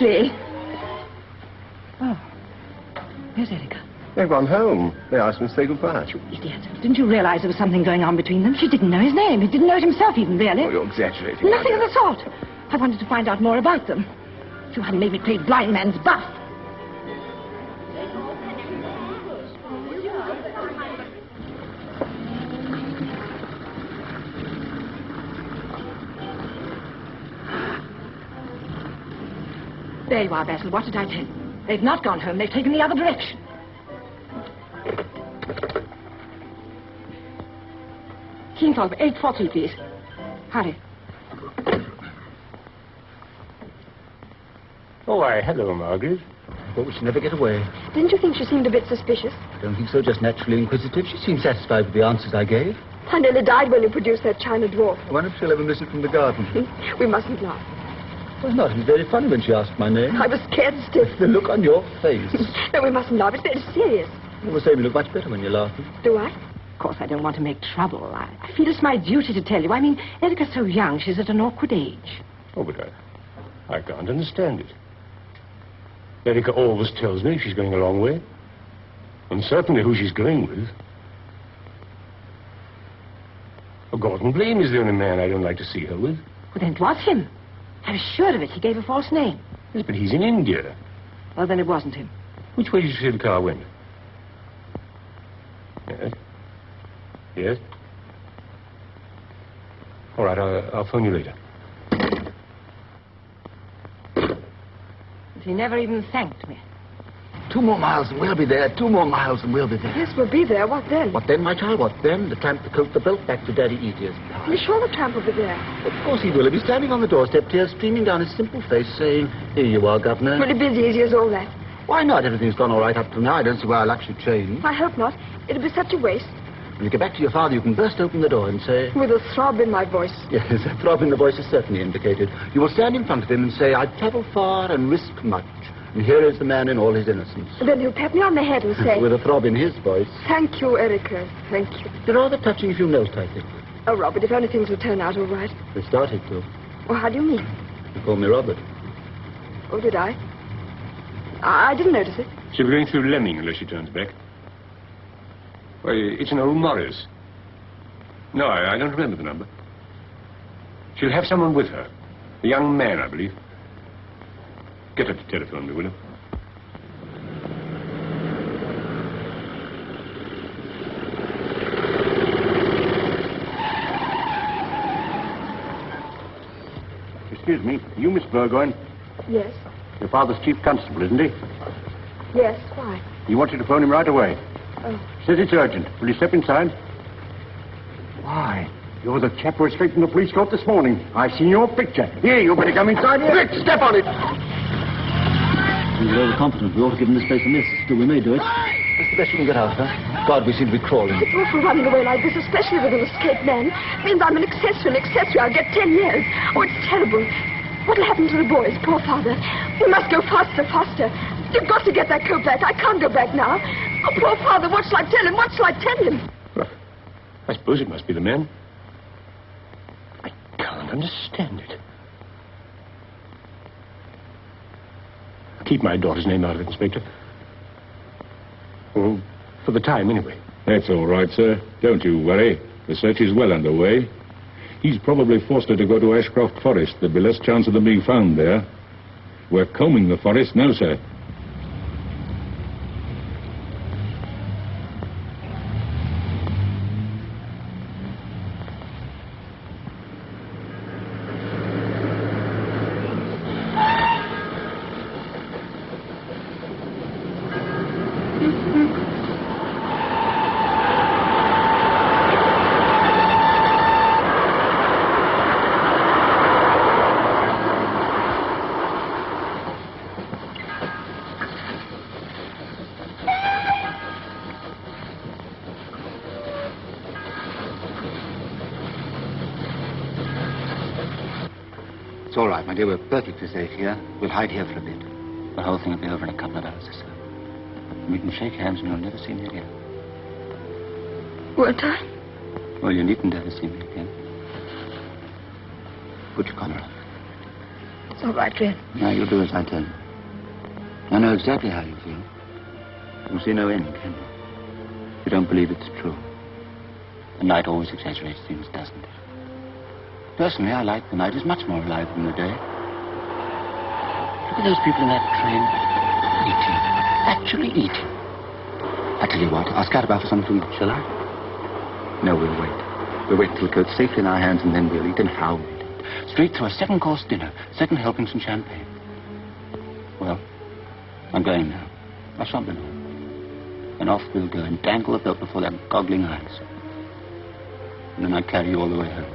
nicely. Oh. Where's Erica? They've gone home. They asked me to say goodbye. You idiot. Didn't you realize there was something going on between them? She didn't know his name. He didn't know it himself even, really. Oh, you're exaggerating. Nothing of the sort. I wanted to find out more about them. If you hadn't made me play blind man's buff. There you are, Basil. What did I tell you? They've not gone home. They've taken the other direction. Kingthorpe, 840, please. Hurry. Oh, why, hello, Margaret. But we should never get away. Didn't you think she seemed a bit suspicious? I don't think so, just naturally inquisitive. She seemed satisfied with the answers I gave. I nearly died when you produced that china dwarf. I wonder if she'll ever miss it from the garden. We mustn't laugh. It was not. It was very funny when she asked my name. I was scared stiff. The look on your face. No, we mustn't laugh. It's very serious. I was saying you look much better when you're laughing. Do I? Of course, I don't want to make trouble. I feel it's my duty to tell you. I mean, Erica's so young. She's at an awkward age. Oh, but I can't understand it. Erica always tells me she's going a long way. And certainly who she's going with. Oh, Gordon Blaine is the only man I don't like to see her with. Well, then it was him. I was sure of it. He gave a false name. Yes, but he's in India. Well, then it wasn't him. Which way did you see the car went? Yes. Yes? All right, I'll phone you later. He never even thanked me. 2 more miles and we'll be there. 2 more miles and we'll be there. Yes, we'll be there. What then? What then, my child? What then? The tramp, the coat, the belt, back to Daddy Edith's. Are you sure the tramp will be there? Of course he will. He'll be standing on the doorstep, tears streaming down his simple face, saying, "Here you are, Governor." Will it be as easy as all that? Why not? Everything's gone all right up to now. I don't see why our luck should change. I hope not. It'll be such a waste. When you get back to your father, you can burst open the door and say... With a throb in my voice. Yes, a throb in the voice is certainly indicated. You will stand in front of him and say, "I've travelled far and risked much. And here is the man in all his innocence." Then he'll pat me on the head and say... With a throb in his voice. "Thank you, Erica. Thank you." They're rather touching if you note, I think. Oh, Robert, if only things would turn out all right. They started to. Well, how do you mean? You call me Robert. Oh, did I? I didn't notice it. She'll be going through Lemming unless she turns back. Well, it's an old Morris. No, I don't remember the number. She'll have someone with her. A young man, I believe. Get her to telephone me, will you? Excuse me, you Miss Burgoyne? Yes. Your father's chief constable, isn't he? Yes, why? He wants you to phone him right away. Oh. Says it's urgent. Will you step inside? Why? You're the chap who escaped from the police court this morning. I've seen your picture. Here, you better come inside here. Quick, step on it! We're overconfident. We ought to give him this place a miss. Still, we may do it. That's the best you can get out of her. God, we seem to be crawling. It's awful running away like this, especially with an escaped man. It means I'm an accessory. I'll get 10 years. Oh, it's terrible. What'll happen to the boys? Poor father. We must go faster. You've got to get that coat back. I can't go back now. Oh, poor father, what shall I tell him? Well, I suppose it must be the man. I can't understand it. Keep my daughter's name out of it, Inspector. Well, for the time, anyway. That's all right, sir. Don't you worry. The search is well underway. He's probably forced her to go to Ashcroft Forest. There'd be less chance of them being found there. We're combing the forest now, sir. It's all right, my dear. We're perfectly safe here. We'll hide here for a bit. The whole thing will be over in a couple of hours or so. And we can shake hands and you'll never see me again. Won't I? Well, you needn't ever see me again. Put your collar on. It's all right, Red. Now, you do as I tell you. I know exactly how you feel. You see no end, can you? You don't believe it's true. The night always exaggerates things, doesn't it? Personally, I like the night is much more alive than the day. Look at those people in that train. Eating. Actually eating. I tell you what, I'll scatter about for some food, shall I? No, we'll wait. We'll wait till the coat's safely in our hands, and then we'll eat. And how we'll eat. Straight through a 7-course dinner, 7 helpings and champagne. Well, I'm going now. I shan't be long. And off we'll go and dangle the belt before their goggling eyes. And then I'll carry you all the way home.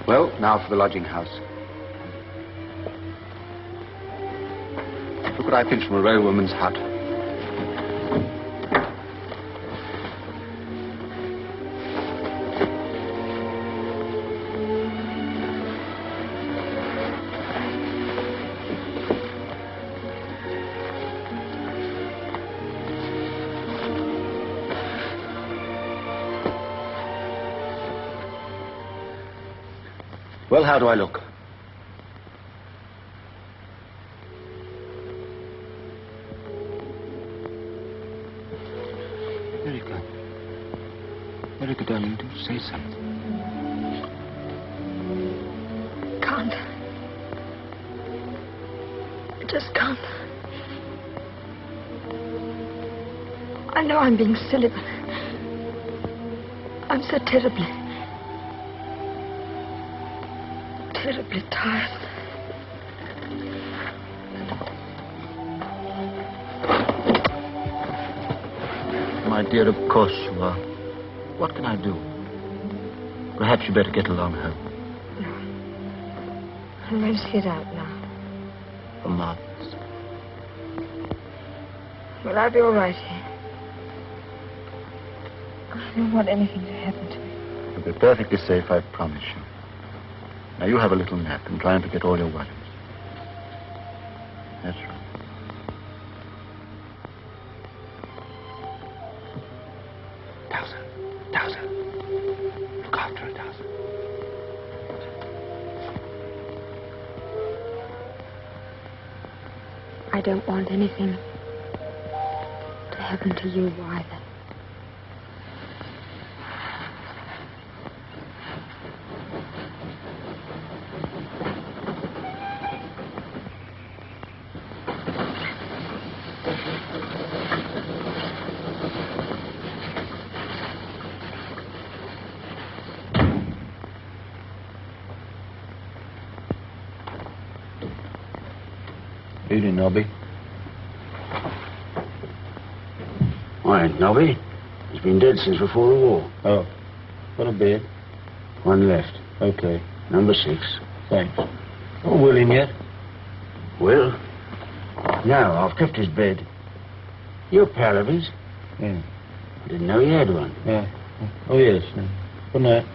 Well, now for the lodging house. Look what I pinched from a railwoman's hut. Well, how do I look? Erica. Erica, darling, do say something. Can't. I just can't. I know I'm being silly, but I'm so terribly tired. My dear, of course you are. What can I do? Perhaps you better get along home. I'm going to get out now. For Margaret's. Will I be all right here? I don't want anything to happen to me. You'll be perfectly safe, I promise you. Now, you have a little nap and try and forget all your worries. That's right. Towser. Look after her, Towser. I don't want anything to happen to you either. Evening, Nobby. All right, Nobby. He's been dead since before the war. Oh. Got a bed? One left. Okay. Number 6. Thanks. Oh, Will in yet? Will? No, I've kept his bed. You're a pal of his? Yeah. I didn't know he had one. Yeah. Oh, yes. Good night.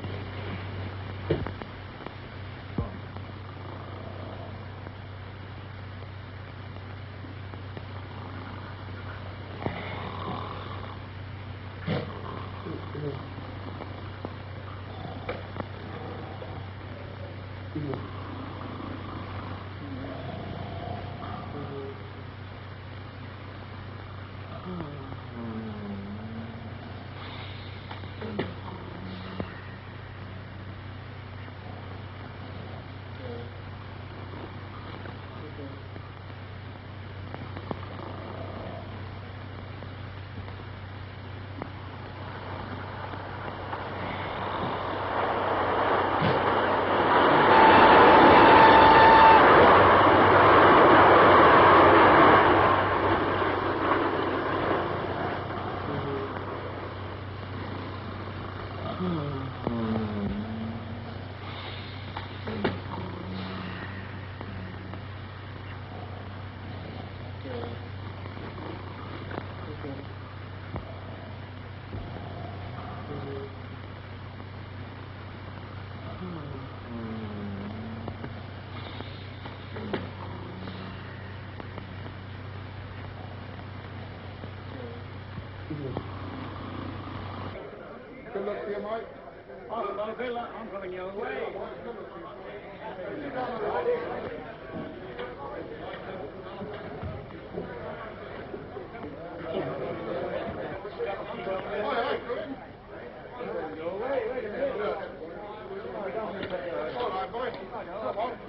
Good luck to you, Mike. I'm coming your way.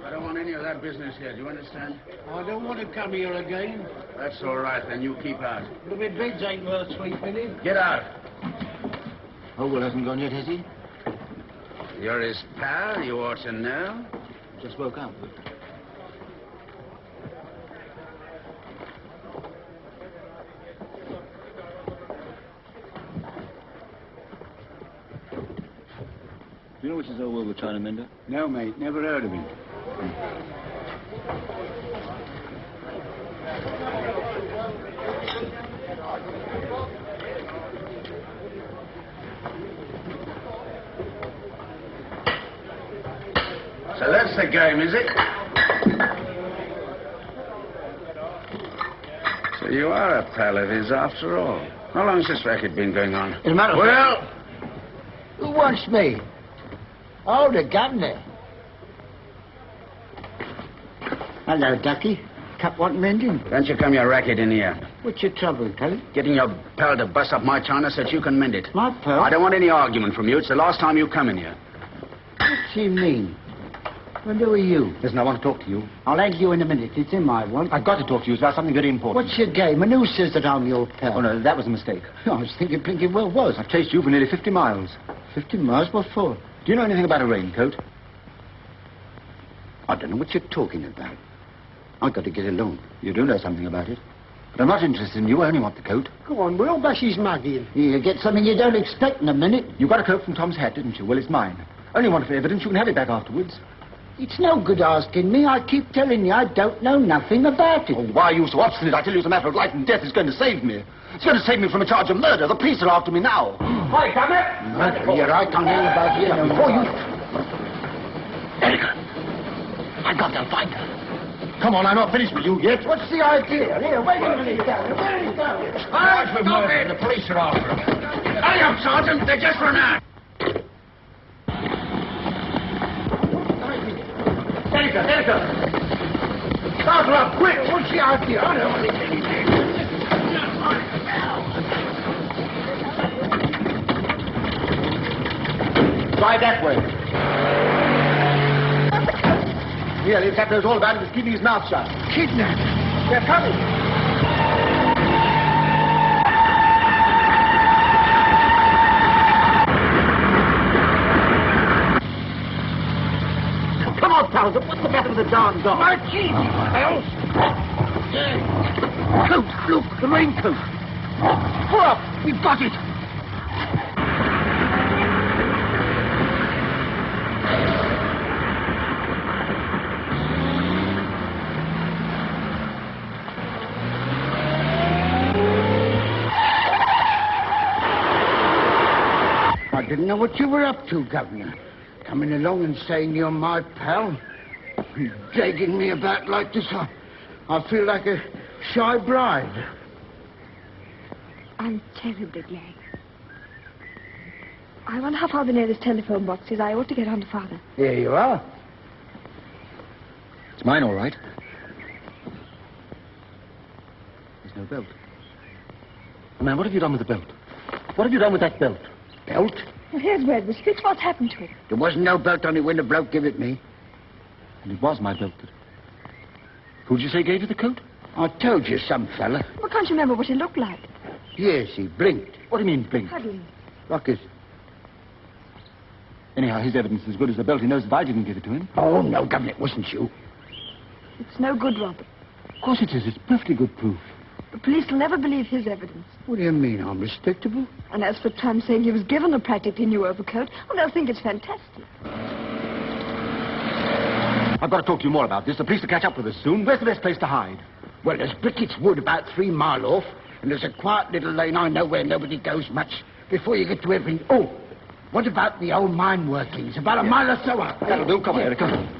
I don't want any of that business here, do you understand? I don't want to come here again. That's all right, then you keep out. But my beds ain't worth sleeping in. Get out. Howell hasn't gone yet, has he? You're his pal, you ought to know. Just woke up. Do you know which is Howell, the China mender? No, mate, never heard of him. So that's the game, is it? So you are a pal of his after all. How long's this racket been going on? As a matter of Well, Who wants me? Oh, the governor. Hello, Ducky. Cup want mending? don't you come your racket in here. What's your trouble, Kelly? Getting your pal to bust up my china so that you can mend it. My pal? I don't want any argument from you. It's the last time you come in here. What's he mean? Well, who are you? Listen, I want to talk to you. I'll hand you in a minute. It's him I want. I've got to talk to you about something very important. What's your game? And who says that I'm your pal? Oh, no, that was a mistake. I was thinking blinking well was. I've chased you for nearly 50 miles. 50 miles? What for? Do you know anything about a raincoat? I don't know what you're talking about. I've got to get along. You do know something about it. But I'm not interested in you. I only want the coat. Go on, Will. Bashy's mugging. You get something you don't expect in a minute. You got a coat from Tom's hat, didn't you? Well, it's mine. Only want for evidence. You can have it back afterwards. It's no good asking me. I keep telling you I don't know nothing about it. Oh, why are you so obstinate? I tell you it's a matter of life and death. It's going to save me. It's going to save me from a charge of murder. The police are after me now. Hi, come here. Murder? You're right on here about here. No Before more. Erica, I got to find her. Come on, I'm not finished with you yet. What's the idea? Here, wait a minute. Where are you going? Stop it! The police are after him. Hurry up, Sergeant. They just run out. Erica. Startle up, quick. What's the idea? I don't want to get anything. Try that way. Here, the attacker knows all about it. He's keeping his mouth shut. Kidnapped. They're coming. Come on, pals. What's the matter with the darn dog? My teeth. Pals. Coat. Look, the raincoat. Pull up. We've got it. I didn't know what you were up to, Governor. Coming along and saying you're my pal. Dragging me about like this, I feel like a shy bride. I'm terribly glad. I wonder how far the nearest telephone box is. I ought to get on to Father. Here you are. It's mine, all right. There's no belt. Man, what have you done with the belt? What have you done with that belt? Belt? Well, here's where the switch. What's happened to it? There wasn't no belt on it when the bloke gave it me. And it was my belt. Who'd you say gave you the coat? I told you, some fella. Well, can't you remember what he looked like? Yes, he blinked. What do you mean, blink? How do you? Rockers. Anyhow, his evidence is as good as the belt. He knows that I didn't give it to him. Oh, no, Governor, it wasn't you. It's no good, Robert. Of course it is. It's perfectly good proof. The police will never believe his evidence. What do you mean? I'm respectable? And as for Trump saying he was given a practically new overcoat, well, they'll think it's fantastic. I've got to talk to you more about this. The police will catch up with us soon. Where's the best place to hide? Well, there's Brickett's Wood about 3 miles off, and there's a quiet little lane I know where nobody goes much before you get to everything. Oh, what about the old mine workings? About a mile or so up. That'll do. Come on, Erica.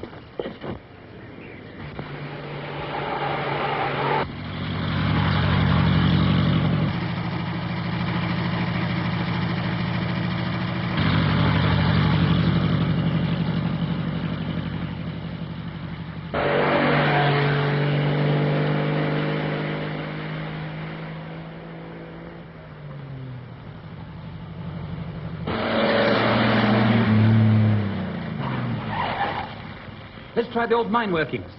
try the old mine workings.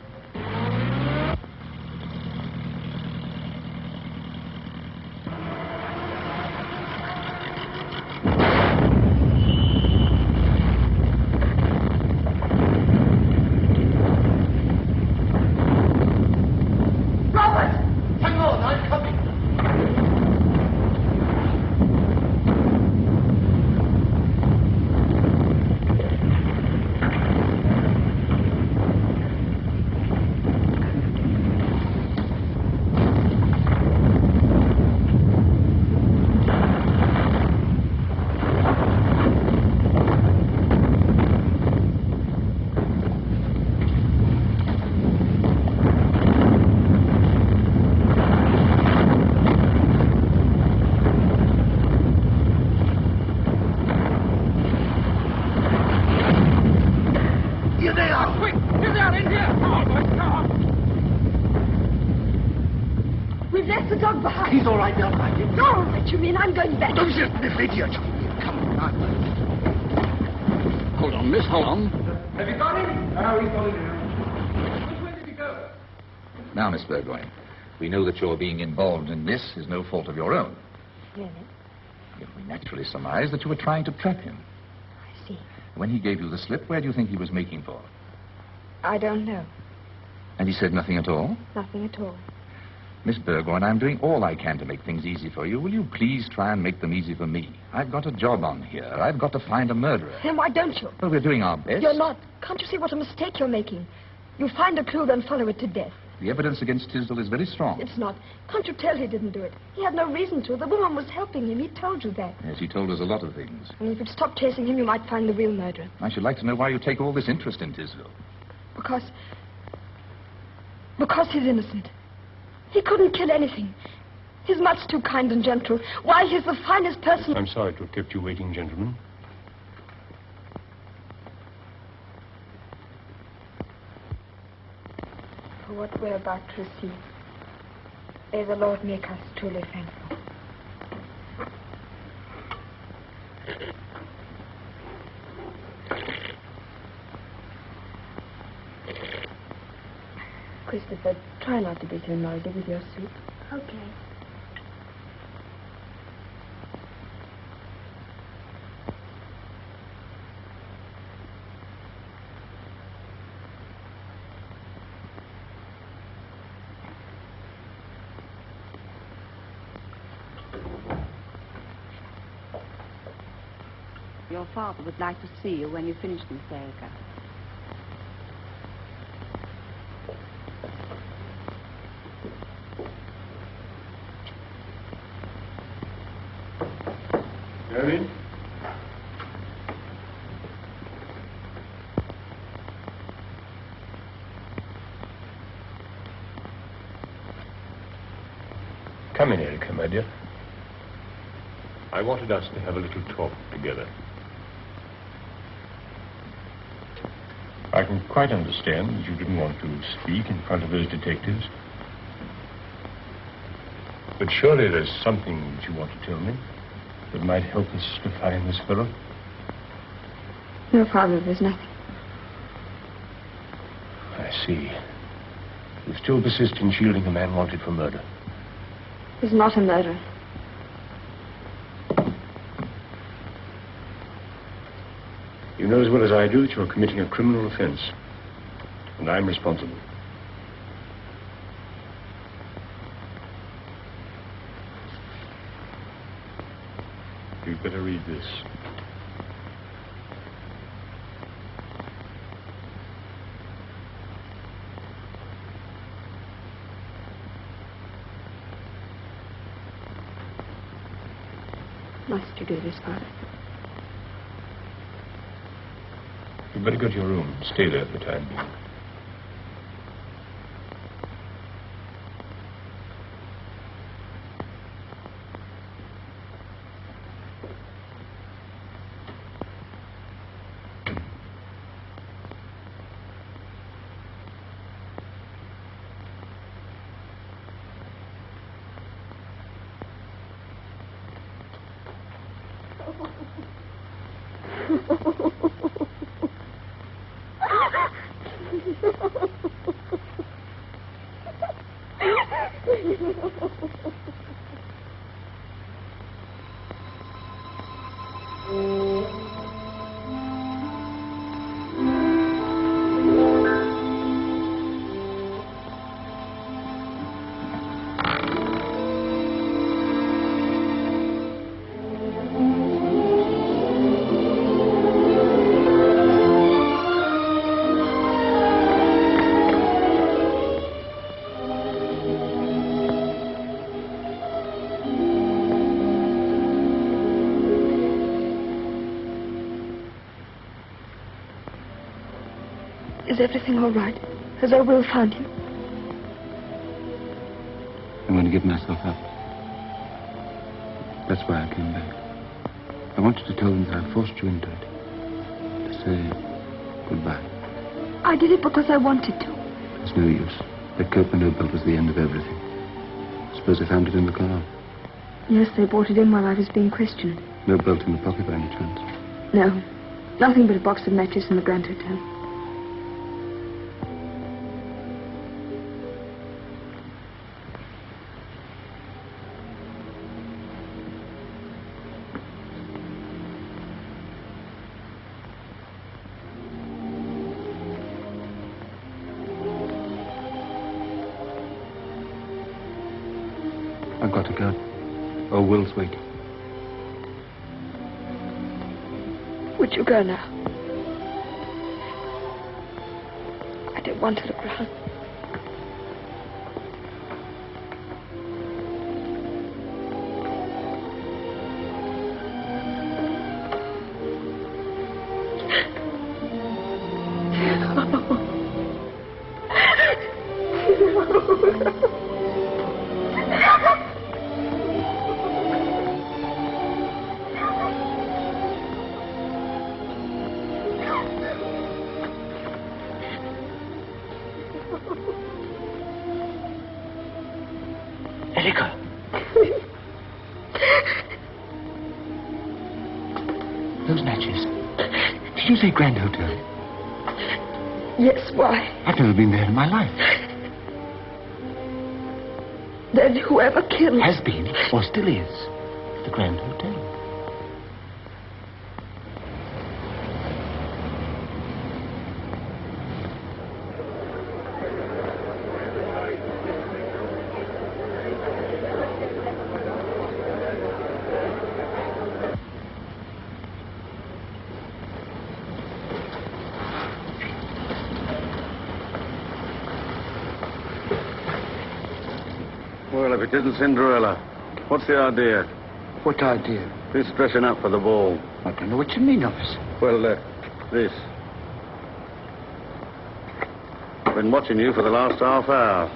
He's all right, they'll find him. No, what you mean? I'm going back. Don't just be idiot. Come on. Hold on, miss, hold on. Have you got him? No, he's got him now. Which way did he go? Now, Miss Burgoyne, we know that your being involved in this is no fault of your own. Really? Yet we naturally surmise that you were trying to trap him. I see. When he gave you the slip, where do you think he was making for? I don't know. And he said nothing at all? Nothing at all. Miss Burgoyne, I'm doing all I can to make things easy for you. Will you please try and make them easy for me? I've got a job on here. I've got to find a murderer. Then why don't you? Well, we're doing our best. You're not. Can't you see what a mistake you're making? You find a clue, then follow it to death. The evidence against Tisdall is very strong. It's not. Can't you tell he didn't do it? He had no reason to. The woman was helping him. He told you that. Yes, he told us a lot of things. And if you'd stop chasing him, you might find the real murderer. I should like to know why you take all this interest in Tisdall. Because he's innocent. He couldn't kill anything. He's much too kind and gentle. Why, he's the finest person... I'm sorry to have kept you waiting, gentlemen. For what we're about to receive, may the Lord make us truly thankful. Christopher, try not to be too noisy with your soup. Okay. Your father would like to see you when you finish, Miss Erica. Gary? Come in, Erica, my dear. I wanted us to have a little talk together. I can quite understand that you didn't want to speak in front of those detectives. But surely there's something that you want to tell me that might help us to find this fellow. No, Father, there's nothing. I see. You still persist in shielding a man wanted for murder. He's not a murderer. You know as well as I do that you're committing a criminal offense. And I'm responsible. You'd better read this. Must you do this, Father? You'd better go to your room and stay there for the time being. everything all right? Has old Will found him? I'm going to give myself up. That's why I came back. I wanted to tell them that I forced you into it. To say goodbye. I did it because I wanted to. It's no use. That coat with no belt was the end of everything. Suppose they found it in the car. Yes, they brought it in while I was being questioned. No belt in the pocket by any chance? No. Nothing but a box of matches in the Grand Hotel. I've got to go. Oh, Will's waiting. Would you go now? I don't want to look round. Erica. Those matches. Did you say Grand Hotel? Yes, why? I've never been there in my life. Then whoever killed... Has been, or still is, the Grand Hotel. Well, if it isn't Cinderella, what's the idea? What idea? This dressing up for the ball. I don't know what you mean, officer. Well, this. I've been watching you for the last half hour.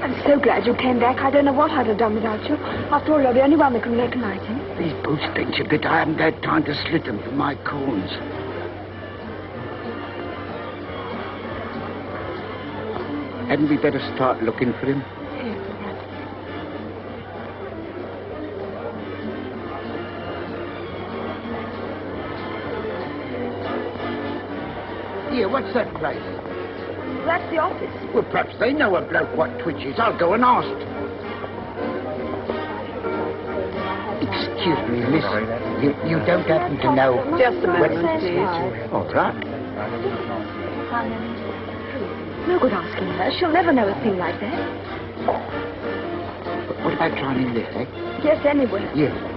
I'm so glad you came back. I don't know what I'd have done without you. After all, you're the only one that can recognize him. These boots pinch a bit. I haven't had time to slit them for my corns. Hadn't we better start looking for him? Here, what's that place? That's the office. Well, perhaps they know a bloke what twitches. I'll go and ask. Excuse me, miss. You don't happen to know... Just a moment, please. All right. No good asking her. She'll never know a thing like that. What about trying in there, eh? Yes, anywhere. Yes.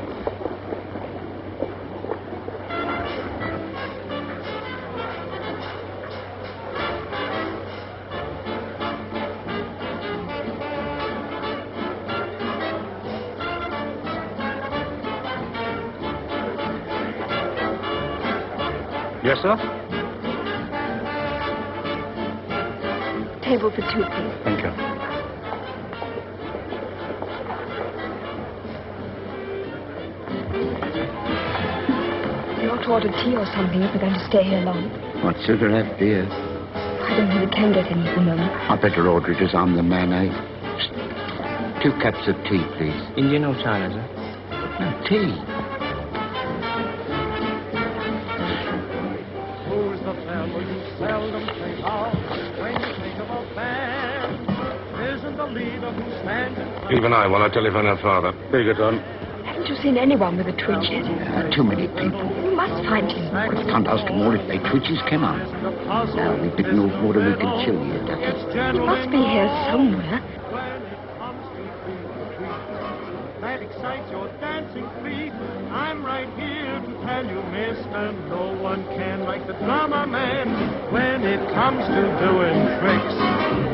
Yes, sir? Table for two, please. Thank you. You ought to order tea or something if we're going to stay here long. I'd sooner have beer. I don't think we can get any at the moment. I better order it as I'm the man, eh? 2 cups of tea, please. Indian or China, sir? No, tea. Who's the fellow you seldom take off when you think of a band? Isn't the leader who stands in front? Even I want to telephone her father. Bigoton. Haven't you seen anyone with a twitch yet? Too many people. You must find him. Well, I can't ask them all if they twitches. Come on. Now, we've bitten off more than we can chew here, Ducky. He must be here somewhere. That excites your dancing feet. I'm right here to tell you, mister, no one can like the drummer man when it comes to doing tricks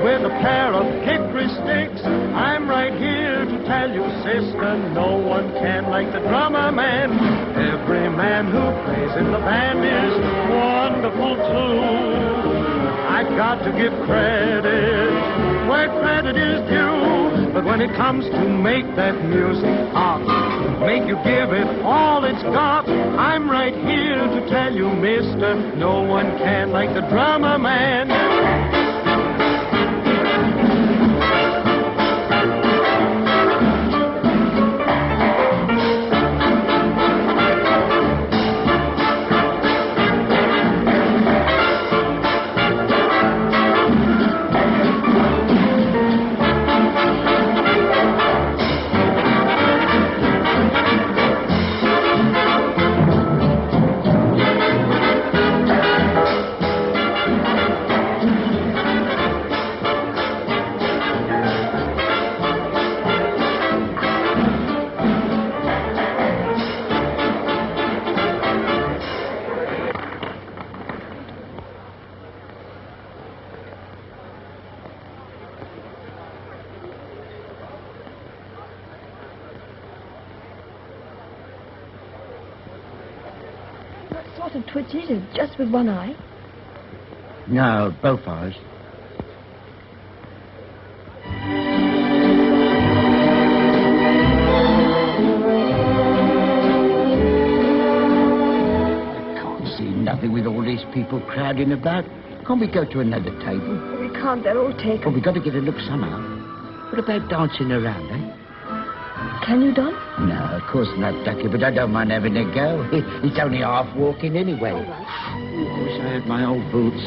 with a pair of hickory sticks. I'm right here to tell you, sister, no one can like the drummer man. Every man who plays in the band is wonderful too. I've got to give credit where credit is due, but when it comes to make that music hot, make you give it all it's got, I'm right here to tell you, mister, no one can like the drummer man. What sort of twitch is it? Just with one eye? No, both eyes. I can't see nothing with all these people crowding about. Can't we go to another table? We can't, they're all taken. Well, we've got to get a look somehow. What about dancing around, eh? Can you dance? No, of course not, Ducky, but I don't mind having a go. It's only half walking anyway. All right. I wish I had my old boots.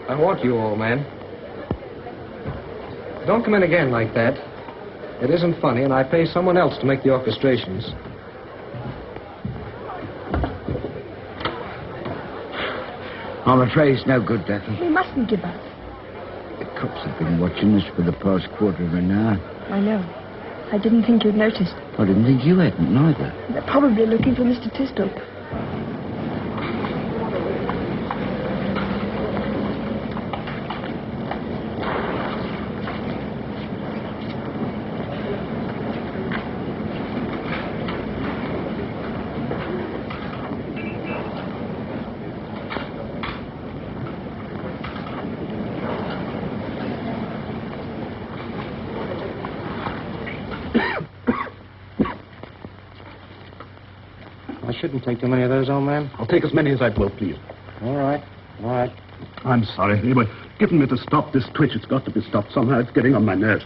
I want you, old man. Don't come in again like that. It isn't funny, and I pay someone else to make the orchestrations. I'm afraid it's no good, Ducky. We mustn't give up. The cops have been watching us for the past quarter of an hour. I know. I didn't think you'd noticed. I didn't think you hadn't, neither. They're probably looking for Mr. Tisdall. I shouldn't take too many of those, old man. I'll take as many as I will, please. All right. All right. I'm sorry. Anyway, given me to stop this twitch. It's got to be stopped somehow. It's getting on my nerves.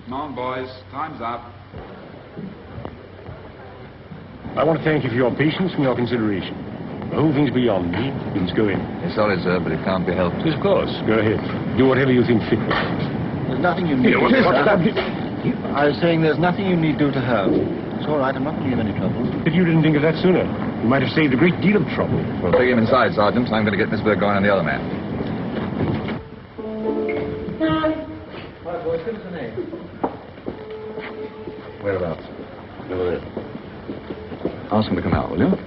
Come on, boys. Time's up. I want to thank you for your patience and your consideration. The whole thing's beyond me. Please go in. Sorry, sir, but it can't be helped. Of course. Go ahead. Do whatever you think fit. There's nothing you need. What's that? I was saying there's nothing you need do to her. It's all right, I'm not going to give any trouble. If you didn't think of that sooner, you might have saved a great deal of trouble. Well, take him inside, Sergeant. I'm going to get Miss Burgoyne and the other man. Right, boys, give us a name. Whereabouts? Over there. Ask him to come out, will you?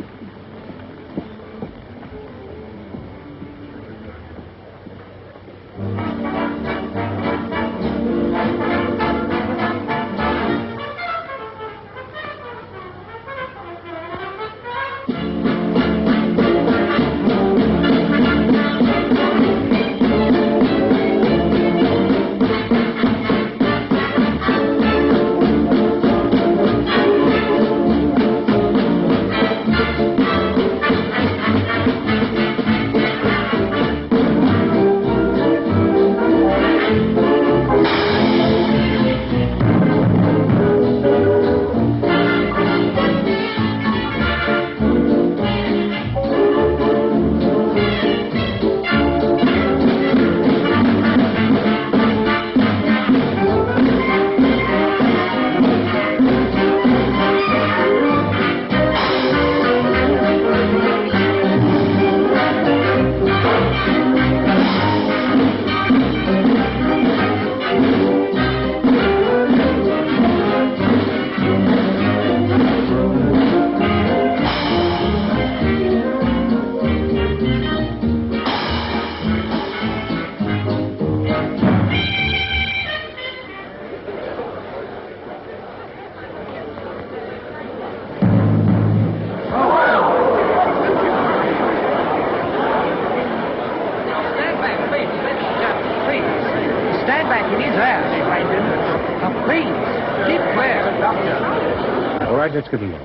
All right, let's get along.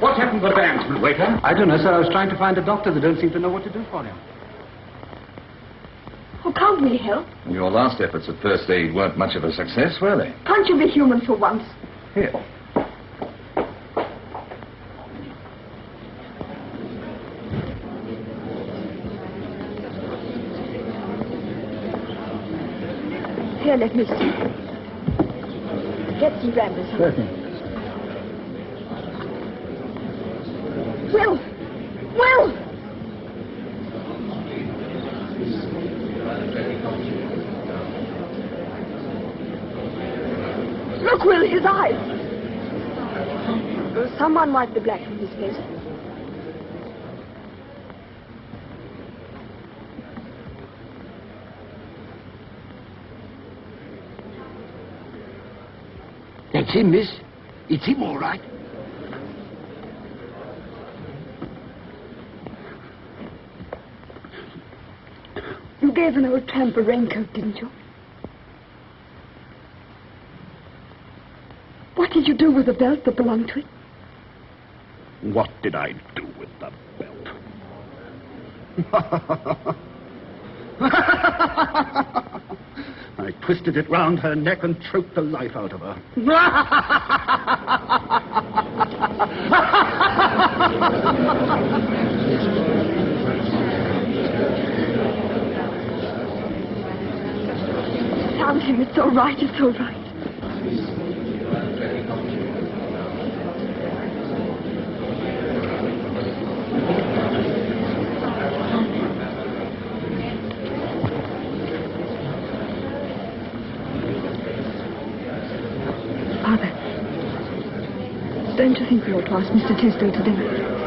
What happened to the bandsman, waiter? I don't know, sir. I was trying to find a doctor. They don't seem to know what to do for him. Oh, can't we help? Your last efforts at first aid weren't much of a success, were they? Can't you be human for once? Here. Here, let me see. Get some brandy. Certainly. Will! Will! Look, Will, his eyes. Someone wiped the black from his face. That's him, miss. It's him, all right. You gave an old tramp a raincoat, didn't you? What did you do with the belt that belonged to it? What did I do with the belt? I twisted it round her neck and choked the life out of her. Found him. It's all right. It's all right. Father, don't you think we ought to ask Mr. Tisdall to dinner?